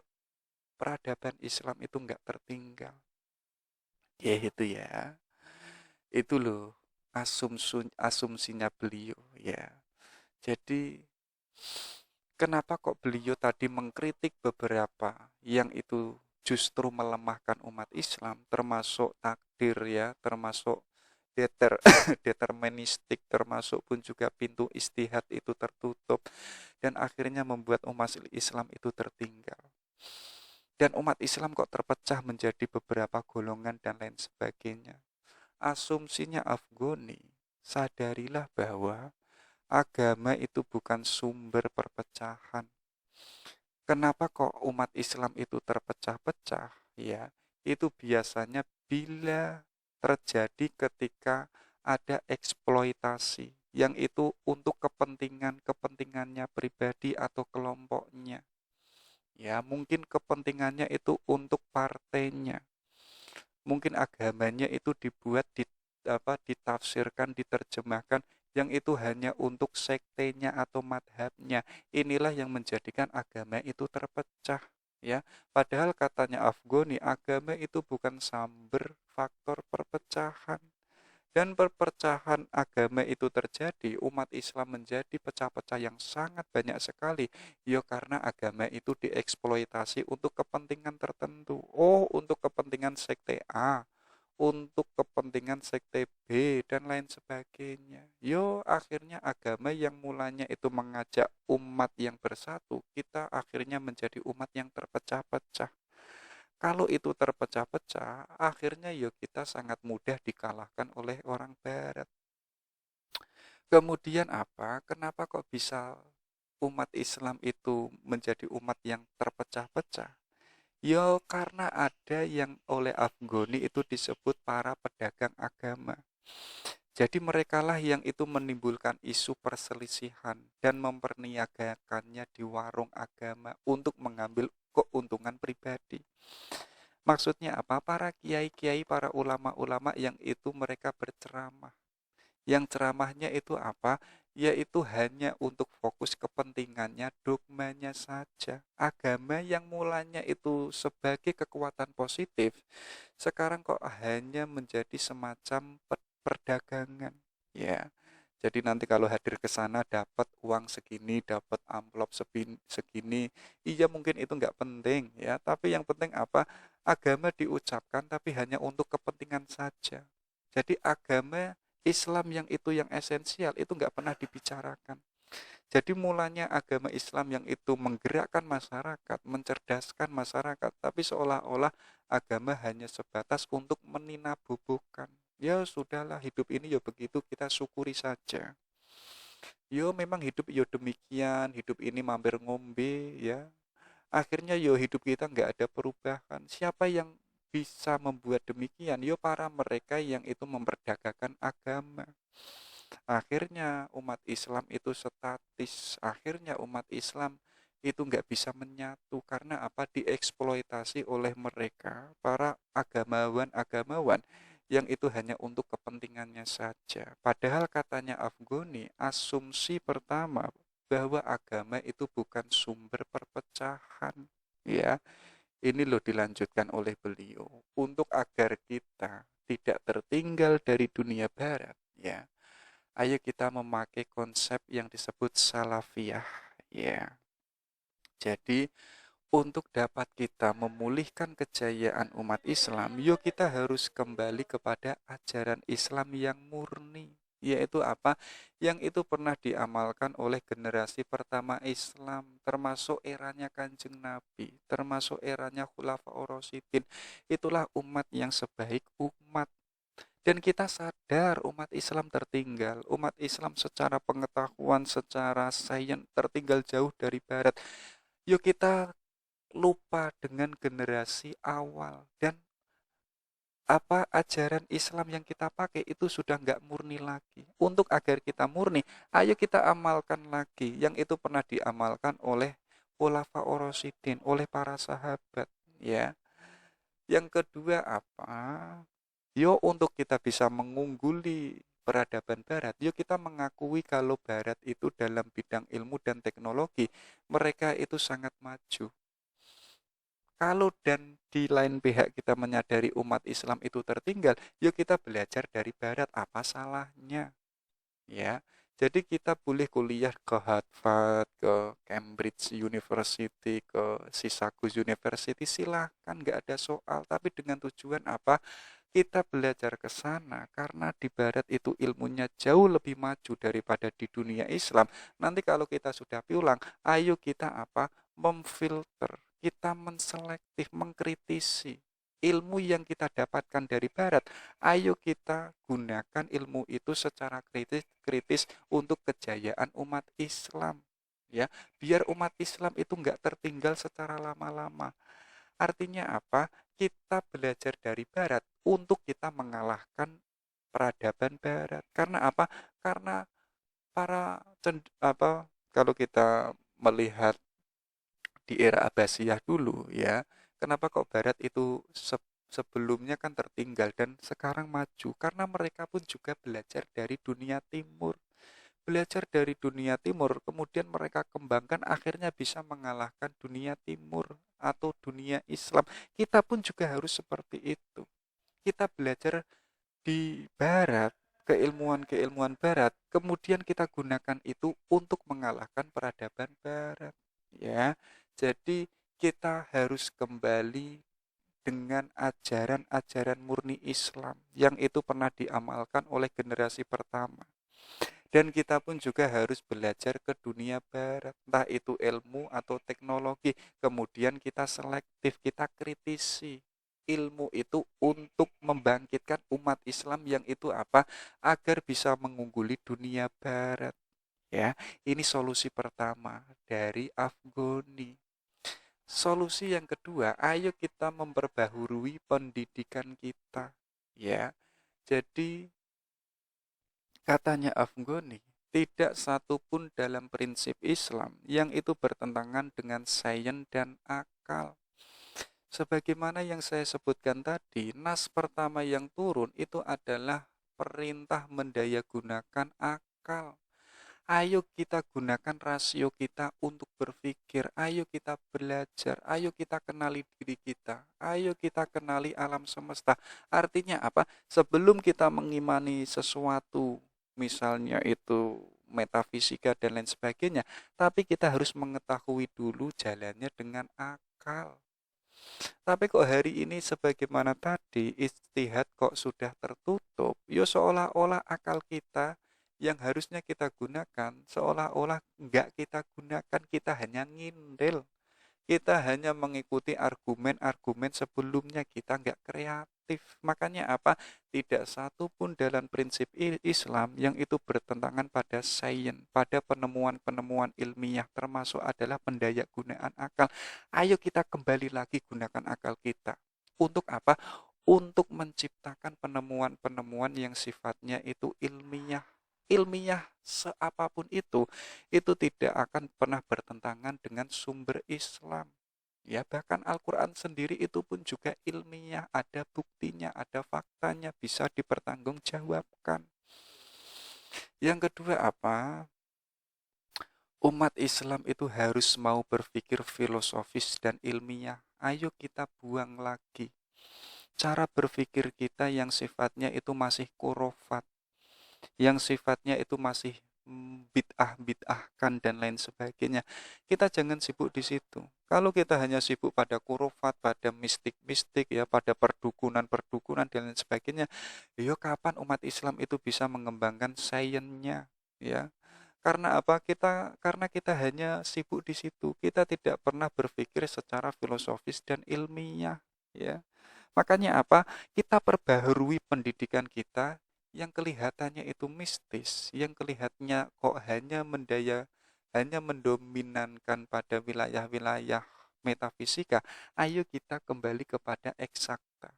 peradaban Islam itu nggak tertinggal. Ya itu ya. Itu loh asumsinya beliau ya. Jadi kenapa kok beliau tadi mengkritik beberapa yang itu justru melemahkan umat Islam, termasuk takdir ya, termasuk deterministik, termasuk pun juga pintu istihad itu tertutup dan akhirnya membuat umat Islam itu tertinggal. Dan umat Islam kok terpecah menjadi beberapa golongan dan lain sebagainya. Asumsinya Afghani, sadarilah bahwa agama itu bukan sumber perpecahan. Kenapa kok umat Islam itu terpecah-pecah? Ya, itu biasanya bila terjadi ketika ada eksploitasi yang itu untuk kepentingannya pribadi atau kelompoknya. Ya, mungkin kepentingannya itu untuk partainya. Mungkin agamanya itu dibuat ditafsirkan, diterjemahkan yang itu hanya untuk sektenya atau madhabnya. Inilah yang menjadikan agama itu terpecah ya. Padahal katanya Afghani, agama itu bukan sumber faktor perpecahan. Dan perpecahan agama itu terjadi, umat Islam menjadi pecah-pecah yang sangat banyak sekali. Ya karena agama itu dieksploitasi untuk kepentingan tertentu. Oh, untuk kepentingan sekte A, untuk kepentingan sekte B, dan lain sebagainya. Yo, akhirnya agama yang mulanya itu mengajak umat yang bersatu, kita akhirnya menjadi umat yang terpecah-pecah. Kalau itu terpecah-pecah, akhirnya yo kita sangat mudah dikalahkan oleh orang barat. Kemudian apa? Kenapa kok bisa umat Islam itu menjadi umat yang terpecah-pecah? Ya karena ada yang oleh Afghani itu disebut para pedagang agama. Jadi merekalah yang itu menimbulkan isu perselisihan dan memperniagakannya di warung agama untuk mengambil keuntungan pribadi. Maksudnya apa? Para kiai-kiai, para ulama-ulama yang itu mereka berceramah. Yang ceramahnya itu apa? Yaitu hanya untuk fokus kepentingannya, dogmanya saja. Agama yang mulanya itu sebagai kekuatan positif, sekarang kok hanya menjadi semacam perdagangan. Ya, jadi nanti kalau hadir ke sana dapat uang segini, dapat amplop segini, iya mungkin itu nggak penting ya. Tapi yang penting apa? Agama diucapkan tapi hanya untuk kepentingan saja. Jadi agama Islam yang itu yang esensial itu nggak pernah dibicarakan. Jadi mulanya agama Islam yang itu menggerakkan masyarakat, mencerdaskan masyarakat, tapi seolah-olah agama hanya sebatas untuk meninabobokan. Ya sudahlah, hidup ini ya begitu, kita syukuri saja. Yo memang hidup yo demikian, hidup ini mampir ngombe ya. Akhirnya yo hidup kita nggak ada perubahan. Siapa yang bisa membuat demikian? Yo para mereka yang itu memperdagangkan agama. Akhirnya umat Islam itu statis. Akhirnya umat Islam itu nggak bisa menyatu karena apa? Dieksploitasi oleh mereka, para agamawan-agamawan yang itu hanya untuk kepentingannya saja. Padahal katanya Afghani, asumsi pertama bahwa agama itu bukan sumber perpecahan. Ya, ini loh dilanjutkan oleh beliau untuk agar kita tidak tertinggal dari dunia barat, ya. Ayo kita memakai konsep yang disebut salafiyah, ya. Jadi untuk dapat kita memulihkan kejayaan umat Islam, yuk kita harus kembali kepada ajaran Islam yang murni. Yaitu apa? Yang itu pernah diamalkan oleh generasi pertama Islam, termasuk eranya Kanjeng Nabi, termasuk eranya Khulafaur Rasyidin. Itulah umat yang sebaik umat. Dan kita sadar umat Islam tertinggal, umat Islam secara pengetahuan, secara sains tertinggal jauh dari barat. Yuk kita lupa dengan generasi awal dan apa ajaran Islam yang kita pakai itu sudah nggak murni lagi. Untuk agar kita murni, ayo kita amalkan lagi yang itu pernah diamalkan oleh Khulafaur Rasyidin, oleh para sahabat, ya. Yang kedua apa? Yo untuk kita bisa mengungguli peradaban barat, yuk kita mengakui kalau barat itu dalam bidang ilmu dan teknologi, mereka itu sangat maju. Kalau dan di lain pihak kita menyadari umat Islam itu tertinggal, yuk kita belajar dari barat, apa salahnya? Ya. Jadi kita boleh kuliah ke Harvard, ke Cambridge University, ke Syracuse University, silahkan, nggak ada soal. Tapi dengan tujuan apa? Kita belajar ke sana karena di barat itu ilmunya jauh lebih maju daripada di dunia Islam. Nanti kalau kita sudah pulang, ayo kita apa? Memfilter, kita menselektif, mengkritisi ilmu yang kita dapatkan dari barat. Ayo kita gunakan ilmu itu secara kritis untuk kejayaan umat Islam. Ya, biar umat Islam itu nggak tertinggal secara lama-lama. Artinya apa? Kita belajar dari barat untuk kita mengalahkan peradaban barat. Karena apa? Karena para kalau kita melihat di era Abbasiyah dulu ya, kenapa kok barat itu sebelumnya kan tertinggal dan sekarang maju? Karena mereka pun juga belajar dari dunia timur. Belajar dari dunia timur, kemudian mereka kembangkan akhirnya bisa mengalahkan dunia timur atau dunia Islam. Kita pun juga harus seperti itu. Kita belajar di barat, keilmuan-keilmuan barat, kemudian kita gunakan itu untuk mengalahkan peradaban barat. Ya. Jadi kita harus kembali dengan ajaran-ajaran murni Islam yang itu pernah diamalkan oleh generasi pertama. Dan kita pun juga harus belajar ke dunia barat, entah itu ilmu atau teknologi. Kemudian kita selektif, kita kritisi. Ilmu itu untuk membangkitkan umat Islam yang itu apa? Agar bisa mengungguli dunia barat. Ya, ini solusi pertama dari Afghani. Solusi yang kedua, ayo kita memperbaharui pendidikan kita. Ya, jadi katanya Afghani, tidak satupun dalam prinsip Islam yang itu bertentangan dengan sains dan akal. Sebagaimana yang saya sebutkan tadi, nas pertama yang turun itu adalah perintah mendayagunakan akal. Ayo kita gunakan rasio kita untuk berpikir. Ayo kita belajar. Ayo kita kenali diri kita. Ayo kita kenali alam semesta. Artinya apa? Sebelum kita mengimani sesuatu, misalnya itu metafisika dan lain sebagainya, tapi kita harus mengetahui dulu jalannya dengan akal. Tapi kok hari ini sebagaimana tadi istihad kok sudah tertutup, ya seolah-olah akal kita yang harusnya kita gunakan, seolah-olah enggak kita gunakan, kita hanya ngindel. Kita hanya mengikuti argumen-argumen sebelumnya, kita nggak kreatif. Makanya apa? Tidak satu pun dalam prinsip Islam yang itu bertentangan pada sains, pada penemuan-penemuan ilmiah, termasuk adalah pendayagunaan akal. Ayo kita kembali lagi gunakan akal kita. Untuk apa? Untuk menciptakan penemuan-penemuan yang sifatnya itu ilmiah. Ilmiah seapapun itu tidak akan pernah bertentangan dengan sumber Islam. Ya, bahkan Al-Quran sendiri itu pun juga ilmiah, ada buktinya, ada faktanya, bisa dipertanggungjawabkan. Yang kedua apa? Umat Islam itu harus mau berpikir filosofis dan ilmiah. Ayo kita buang lagi cara berpikir kita yang sifatnya itu masih kurofat, yang sifatnya itu masih bid'ah-bid'ahkan dan lain sebagainya. Kita jangan sibuk di situ. Kalau kita hanya sibuk pada kurufat, pada mistik-mistik, ya, pada perdukunan-perdukunan dan lain sebagainya, ya kapan umat Islam itu bisa mengembangkan sainsnya, ya? Karena apa? Karena kita hanya sibuk di situ. Kita tidak pernah berpikir secara filosofis dan ilmiah, ya. Makanya apa? Kita perbaharui pendidikan kita yang kelihatannya itu mistis, yang kelihatannya kok hanya mendominankan pada wilayah-wilayah metafisika. Ayo kita kembali kepada eksakta,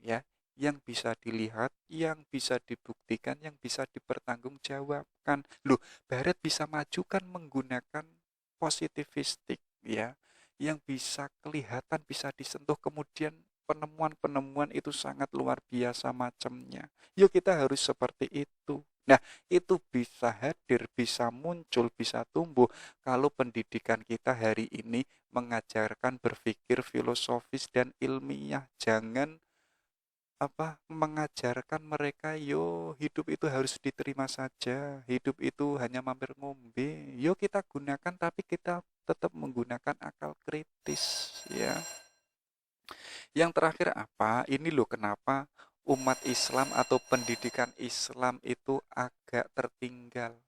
ya, yang bisa dilihat, yang bisa dibuktikan, yang bisa dipertanggungjawabkan. Loh, Barat bisa maju kan menggunakan positivistik, ya, yang bisa kelihatan, bisa disentuh, kemudian penemuan-penemuan itu sangat luar biasa macamnya. Yuk kita harus seperti itu. Nah, itu bisa hadir, bisa muncul, bisa tumbuh kalau pendidikan kita hari ini mengajarkan berpikir filosofis dan ilmiah. Jangan mengajarkan mereka hidup itu harus diterima saja, hidup itu hanya mampir ngombe. Kita gunakan tapi kita tetap menggunakan akal kritis, ya. Yang terakhir apa? Ini loh kenapa umat Islam atau pendidikan Islam itu agak tertinggal.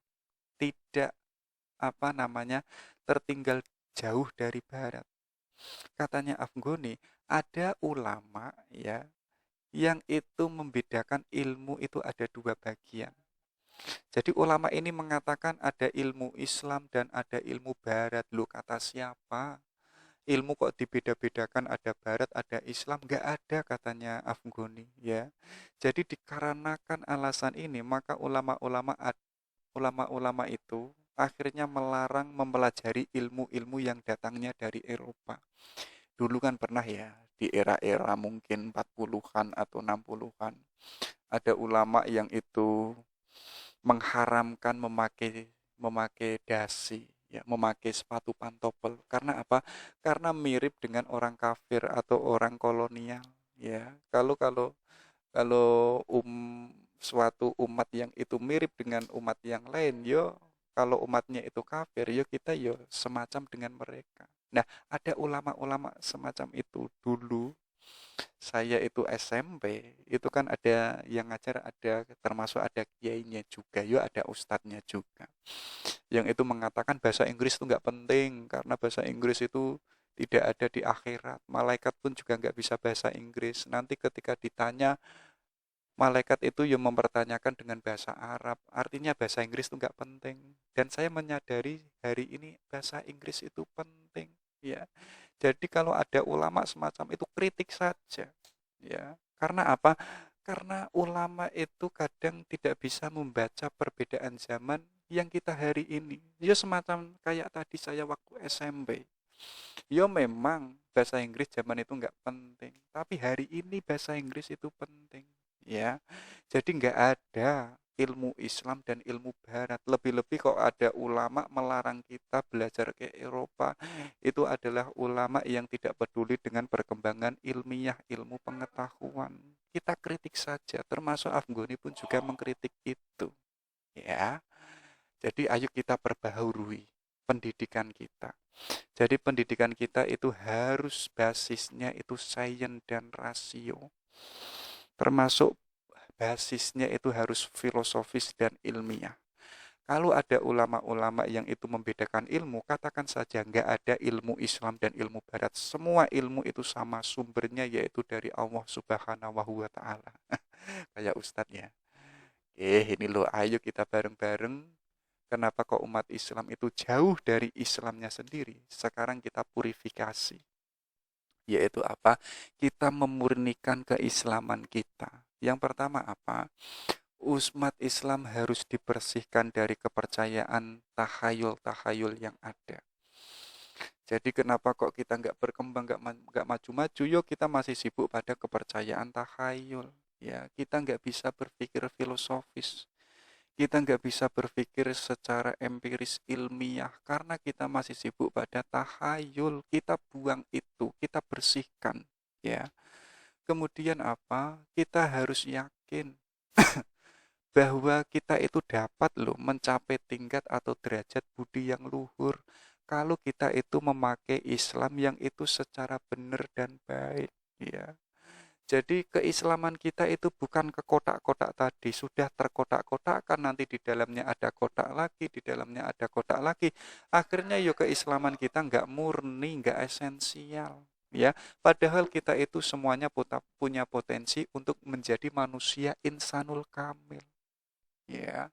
Tidak tertinggal jauh dari barat. Katanya Afghani, ada ulama, ya, yang itu membedakan ilmu itu ada dua bagian. Jadi ulama ini mengatakan ada ilmu Islam dan ada ilmu barat. Loh, kata siapa? Ilmu kok dibeda-bedakan, ada barat, ada Islam? Nggak ada, katanya Afghani, ya. Jadi dikarenakan alasan ini, maka ulama-ulama itu akhirnya melarang mempelajari ilmu-ilmu yang datangnya dari Eropa. Dulu kan pernah, ya, di era-era mungkin 40-an atau 60-an, ada ulama yang itu mengharamkan memakai memakai dasi, ya, memakai sepatu pantopel. Karena apa? Karena mirip dengan orang kafir atau orang kolonial, ya. Kalau kalau kalau suatu umat yang itu mirip dengan umat yang lain, yo kalau umatnya itu kafir, yo kita yo semacam dengan mereka. Nah, ada ulama-ulama semacam itu dulu. Saya itu SMP, itu kan ada yang ngajar, ada termasuk ada kiainya juga, yo ada ustadznya juga. Yang itu mengatakan bahasa Inggris itu nggak penting karena bahasa Inggris itu tidak ada di akhirat. Malaikat pun juga nggak bisa bahasa Inggris. Nanti ketika ditanya, malaikat itu yang mempertanyakan dengan bahasa Arab. Artinya bahasa Inggris itu nggak penting. Dan saya menyadari hari ini bahasa Inggris itu penting. Ya, jadi kalau ada ulama semacam itu kritik saja. Ya, karena apa? Karena ulama itu kadang tidak bisa membaca perbedaan zaman yang kita hari ini. Ya semacam kayak tadi saya waktu SMP. Ya memang bahasa Inggris zaman itu nggak penting, tapi hari ini bahasa Inggris itu penting. Ya, jadi nggak ada ilmu Islam dan ilmu Barat. Lebih-lebih kok ada ulama melarang kita belajar ke Eropa. Itu adalah ulama yang tidak peduli dengan perkembangan ilmiah, ilmu pengetahuan. Kita kritik saja, termasuk Afghani pun juga mengkritik itu. Ya, jadi ayo kita perbaharui pendidikan kita. Jadi pendidikan kita itu harus basisnya itu sains dan rasio. Termasuk basisnya itu harus filosofis dan ilmiah. Kalau ada ulama-ulama yang itu membedakan ilmu, katakan saja nggak ada ilmu Islam dan ilmu Barat. Semua ilmu itu sama sumbernya, yaitu dari Allah Subhanahu wa Ta'ala. Kayak Ustadznya. Ini loh, ayo kita bareng-bareng. Kenapa kok umat Islam itu jauh dari Islamnya sendiri? Sekarang kita purifikasi. Yaitu apa? Kita memurnikan keislaman kita. Yang pertama apa? Umat Islam harus dibersihkan dari kepercayaan tahayul-tahayul yang ada. Jadi kenapa kok kita nggak berkembang, nggak maju-maju? Yuk kita masih sibuk pada kepercayaan tahayul. Ya, kita nggak bisa berpikir filosofis. Kita nggak bisa berpikir secara empiris ilmiah karena kita masih sibuk pada tahayul. Kita buang itu, kita bersihkan. Ya. Kemudian apa? Kita harus yakin bahwa kita itu dapat loh mencapai tingkat atau derajat budi yang luhur kalau kita itu memakai Islam yang itu secara benar dan baik, ya. Jadi keislaman kita itu bukan ke kotak-kotak tadi, sudah terkotak-kotakkan, nanti di dalamnya ada kotak lagi, di dalamnya ada kotak lagi. Akhirnya yuk keislaman kita nggak murni, nggak esensial. Ya, padahal kita itu semuanya punya potensi untuk menjadi manusia insanul kamil. Ya,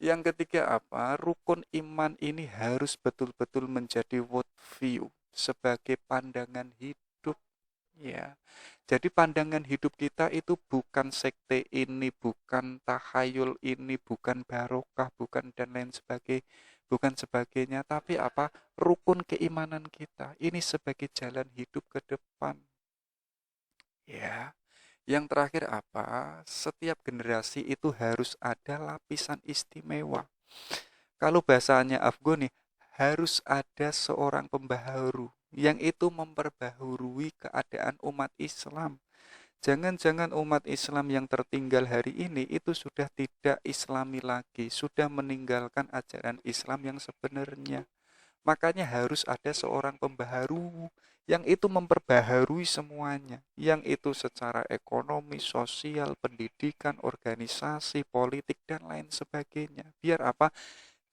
yang ketiga apa? Rukun iman ini harus betul-betul menjadi worldview sebagai pandangan hidup. Ya, jadi pandangan hidup kita itu bukan sekte ini, bukan tahayul ini, bukan barokah, bukan dan lain sebagainya, bukan sebagainya, tapi apa? Rukun keimanan kita. Ini sebagai jalan hidup ke depan. Ya. Yang terakhir apa? Setiap generasi itu harus ada lapisan istimewa. Kalau bahasanya Afghani, harus ada seorang pembaharu yang itu memperbaharui keadaan umat Islam. Jangan-jangan umat Islam yang tertinggal hari ini itu sudah tidak Islami lagi, sudah meninggalkan ajaran Islam yang sebenarnya. Makanya harus ada seorang pembaharu yang itu memperbaharui semuanya, yang itu secara ekonomi, sosial, pendidikan, organisasi, politik, dan lain sebagainya. Biar apa?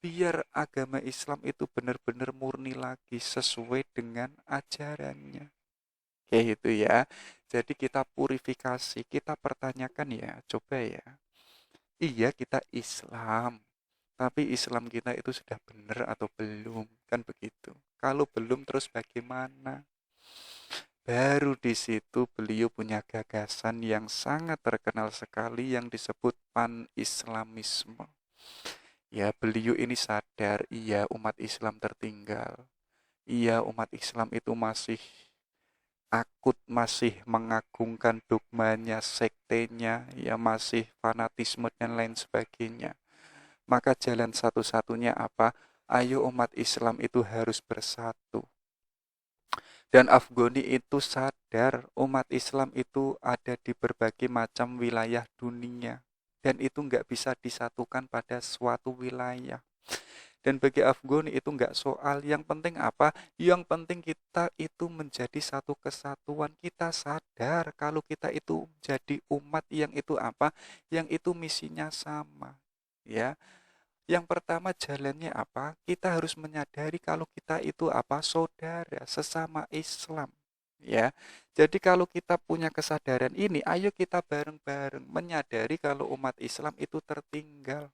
Biar agama Islam itu benar-benar murni lagi sesuai dengan ajarannya. Kayak gitu ya. Jadi kita purifikasi, kita pertanyakan ya, coba ya. Iya kita Islam, tapi Islam kita itu sudah benar atau belum? Kan begitu. Kalau belum terus bagaimana? Baru di situ beliau punya gagasan yang sangat terkenal sekali yang disebut pan-Islamisme. Ya, beliau ini sadar, iya umat Islam tertinggal. Iya umat Islam itu masih akut, masih mengagungkan dogmanya, sektenya, ya masih fanatisme dan lain sebagainya. Maka jalan satu-satunya apa? Ayo umat Islam itu harus bersatu. Dan Afghani itu sadar umat Islam itu ada di berbagai macam wilayah dunia. dan itu nggak bisa disatukan pada suatu wilayah. Dan bagi Afghani itu nggak soal, yang penting apa? Yang penting kita itu menjadi satu kesatuan. Kita sadar kalau kita itu jadi umat yang itu apa? Yang itu misinya sama. Ya, yang pertama jalannya apa? Kita harus menyadari kalau kita itu apa? Saudara, sesama Islam. Ya, jadi kalau kita punya kesadaran ini, ayo kita bareng-bareng menyadari kalau umat Islam itu tertinggal.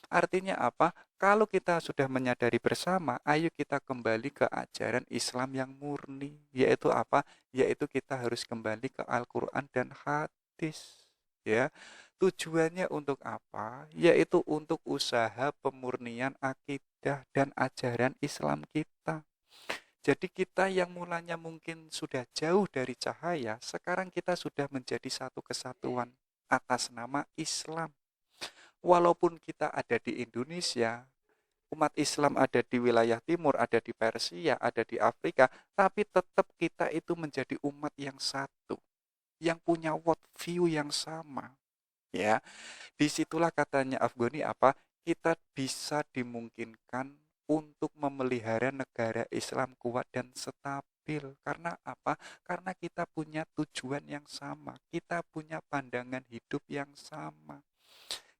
Artinya apa? Kalau kita sudah menyadari bersama, ayo kita kembali ke ajaran Islam yang murni. Yaitu apa? Yaitu kita harus kembali ke Al-Quran dan hadis. Ya, tujuannya untuk apa? Yaitu untuk usaha pemurnian akidah dan ajaran Islam kita. Jadi kita yang mulanya mungkin sudah jauh dari cahaya, sekarang kita sudah menjadi satu kesatuan atas nama Islam. Walaupun kita ada di Indonesia, umat Islam ada di wilayah timur, ada di Persia, ada di Afrika, tapi tetap kita itu menjadi umat yang satu, yang punya world view yang sama. Ya, disitulah katanya Afghani apa? Kita bisa dimungkinkan untuk memelihara negara Islam kuat dan stabil. Karena apa? Karena kita punya tujuan yang sama, kita punya pandangan hidup yang sama.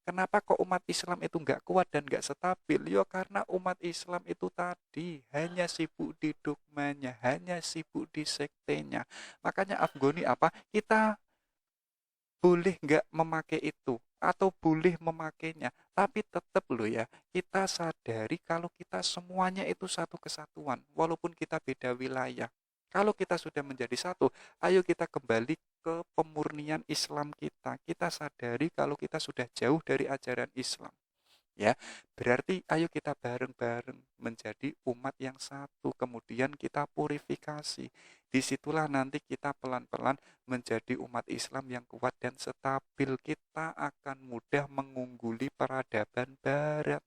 Kenapa kok umat Islam itu nggak kuat dan nggak stabil? Ya karena umat Islam itu tadi hanya sibuk di dogmanya, hanya sibuk di sektenya. Makanya Afghani apa? Kita boleh nggak memakai itu atau boleh memakainya, tapi tetap loh ya, kita sadari kalau kita semuanya itu satu kesatuan, walaupun kita beda wilayah. Kalau kita sudah menjadi satu, ayo kita kembali ke pemurnian Islam kita. Kita sadari kalau kita sudah jauh dari ajaran Islam. Ya, berarti ayo kita bareng-bareng menjadi umat yang satu, kemudian kita purifikasi. Disitulah nanti kita pelan-pelan menjadi umat Islam yang kuat dan stabil. Kita akan mudah mengungguli peradaban Barat.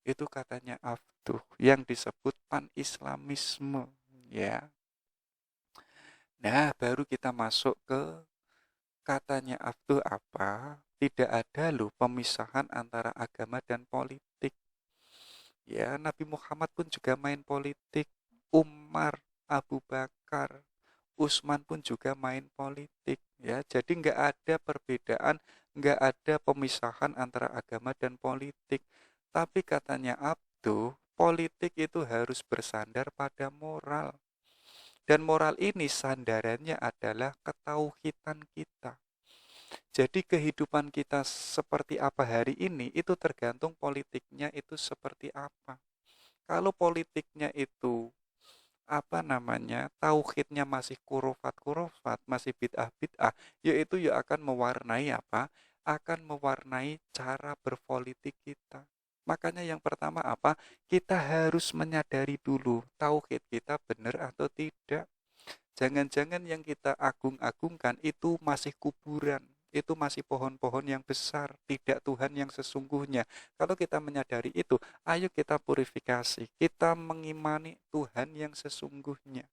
Itu katanya Aftuh yang disebut pan-Islamisme. Ya, nah baru kita masuk ke katanya Aftuh apa? Tidak ada loh pemisahan antara agama dan politik. Ya, Nabi Muhammad pun juga main politik. Umar, Abu Bakar, Utsman pun juga main politik. Ya, jadi nggak ada perbedaan, nggak ada pemisahan antara agama dan politik. Tapi katanya Abduh, politik itu harus bersandar pada moral. Dan moral ini sandarannya adalah ketauhidan kita. Jadi kehidupan kita seperti apa hari ini itu tergantung politiknya itu seperti apa. Kalau politiknya itu apa namanya, tauhidnya masih kurufat-kurufat, masih bid'ah-bid'ah, yaitu ya akan mewarnai apa? Akan mewarnai cara berpolitik kita. Makanya yang pertama apa? Kita harus menyadari dulu tauhid kita benar atau tidak. Jangan-jangan yang kita agung-agungkan itu masih kuburan, itu masih pohon-pohon yang besar, tidak Tuhan yang sesungguhnya. Kalau kita menyadari itu, ayo kita purifikasi, kita mengimani Tuhan yang sesungguhnya.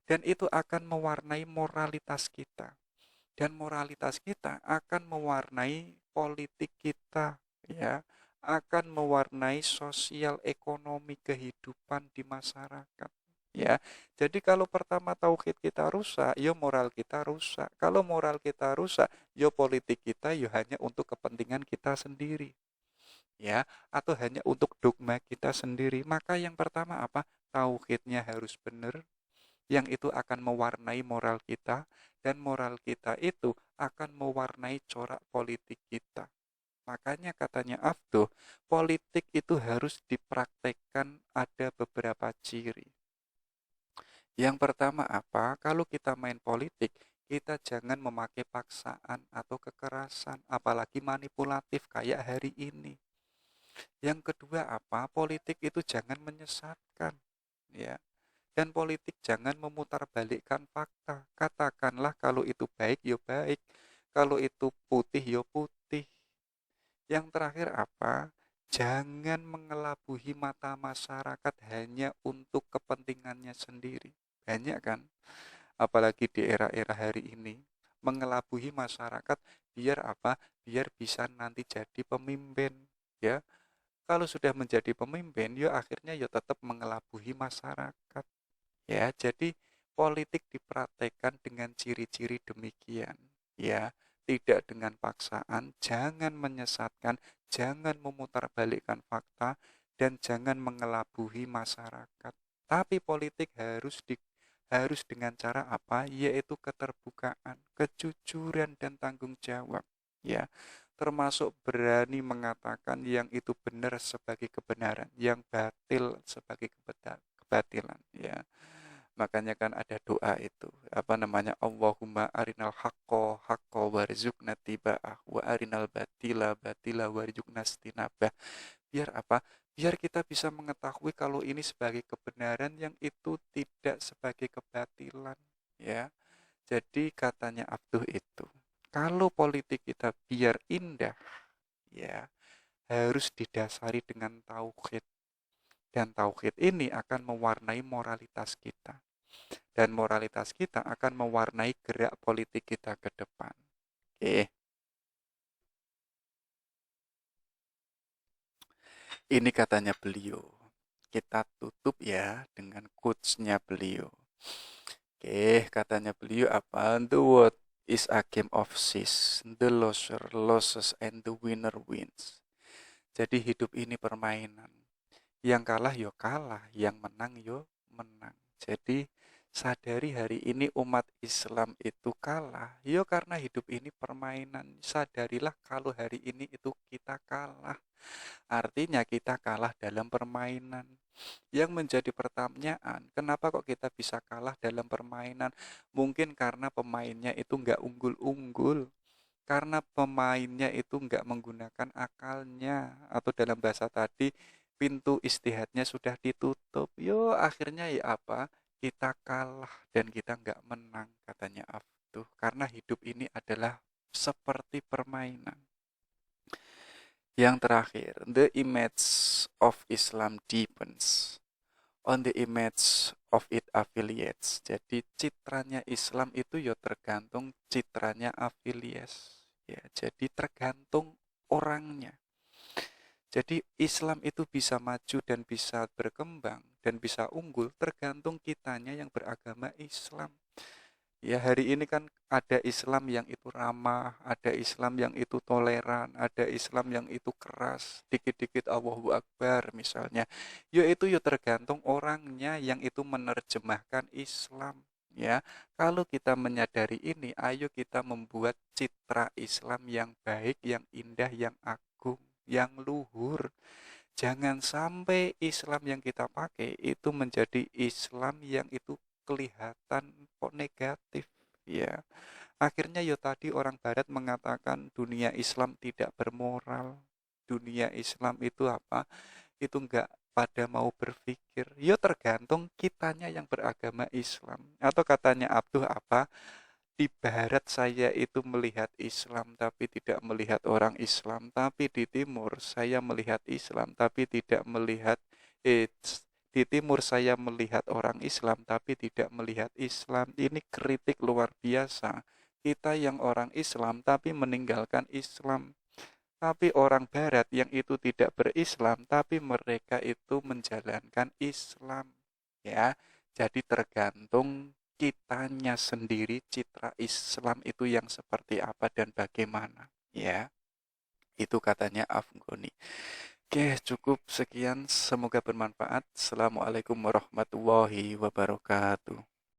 Dan itu akan mewarnai moralitas kita. Dan moralitas kita akan mewarnai politik kita, ya, akan mewarnai sosial ekonomi kehidupan di masyarakat. Ya, jadi kalau pertama tauhid kita rusak, yo moral kita rusak. Kalau moral kita rusak, yo politik kita yo hanya untuk kepentingan kita sendiri, ya, atau hanya untuk dogma kita sendiri. Maka yang pertama apa? Tauhidnya harus benar, yang itu akan mewarnai moral kita, dan moral kita itu akan mewarnai corak politik kita. Makanya katanya Afdo, politik itu harus dipraktekkan ada beberapa ciri. Yang pertama apa? Kalau kita main politik, kita jangan memakai paksaan atau kekerasan, apalagi manipulatif kayak hari ini. Yang kedua apa? Politik itu jangan menyesatkan, ya. Dan politik jangan memutarbalikkan fakta. Katakanlah kalau itu baik, ya baik. Kalau itu putih, ya putih. Yang terakhir apa? Jangan mengelabuhi mata masyarakat hanya untuk kepentingannya sendiri. Banyak kan? Apalagi di era-era hari ini. mengelabuhi masyarakat biar apa? Biar bisa nanti jadi pemimpin, ya. Kalau sudah menjadi pemimpin, yo akhirnya yo tetap mengelabuhi masyarakat. Ya, jadi politik dipraktekkan dengan ciri-ciri demikian. Ya, tidak dengan paksaan, jangan menyesatkan, jangan memutarbalikkan fakta, dan jangan mengelabuhi masyarakat. Tapi politik harus dengan cara apa? Yaitu keterbukaan, kejujuran, dan tanggung jawab. Ya, termasuk berani mengatakan yang itu benar sebagai kebenaran, yang batil sebagai kebatilan. Ya, makanya kan ada doa itu, apa namanya, Allahumma arinal haqqo haqqo warzuqna tiba'ah wa arinal batila batila warzuqna istinabah. Biar apa? Biar kita bisa mengetahui kalau ini sebagai kebenaran, yang itu tidak sebagai kebatilan, ya. Jadi katanya Abduh itu, kalau politik kita biar indah, ya, harus didasari dengan tauhid. Dan tauhid ini akan mewarnai moralitas kita. Dan moralitas kita akan mewarnai gerak politik kita ke depan. Oke, ini katanya beliau. Kita tutup ya dengan quotes-nya beliau. Oke, katanya beliau apa? The world is a game of chess. The loser loses and the winner wins. Jadi hidup ini permainan. Yang kalah yo kalah, yang menang yo menang. Jadi sadari hari ini umat Islam itu kalah, yo karena hidup ini permainan. Sadarilah kalau hari ini itu kita kalah. Artinya kita kalah dalam permainan. Yang menjadi pertanyaan, kenapa kok kita bisa kalah dalam permainan? Mungkin karena pemainnya itu nggak unggul-unggul. Karena pemainnya itu nggak menggunakan akalnya. Atau dalam bahasa tadi, pintu istihadnya sudah ditutup. Yo, akhirnya ya apa? Kita kalah dan kita nggak menang, katanya Abduh. Karena hidup ini adalah seperti permainan. Yang terakhir, the image of Islam deepens on the image of it affiliates. Jadi citranya Islam itu ya tergantung citranya affiliates. Ya, jadi tergantung orangnya. Jadi Islam itu bisa maju dan bisa berkembang dan bisa unggul tergantung kitanya yang beragama Islam. Ya, hari ini kan ada Islam yang itu ramah, ada Islam yang itu toleran, ada Islam yang itu keras, dikit-dikit Allahu Akbar misalnya. Ya itu ya tergantung orangnya yang itu menerjemahkan Islam. Ya, kalau kita menyadari ini, ayo kita membuat citra Islam yang baik, yang indah, yang agung, yang luhur. Jangan sampai Islam yang kita pakai itu menjadi Islam yang itu kelihatan kok negatif, ya. Akhirnya ya tadi orang barat mengatakan dunia Islam tidak bermoral. Dunia Islam itu apa? Itu enggak pada mau berpikir. Ya tergantung kitanya yang beragama Islam. Atau katanya Abduh apa? Di barat saya itu melihat Islam tapi tidak melihat orang Islam, tapi di timur saya melihat Islam tapi tidak melihat eh, di timur saya melihat orang Islam tapi tidak melihat Islam. Ini kritik luar biasa. Kita yang orang Islam tapi meninggalkan Islam. Tapi orang barat yang itu tidak berislam tapi mereka itu menjalankan Islam. Ya, jadi tergantung kitanya sendiri citra Islam itu yang seperti apa dan bagaimana. Ya, itu katanya Afghani. Oke, cukup sekian. Semoga bermanfaat. Assalamualaikum warahmatullahi wabarakatuh.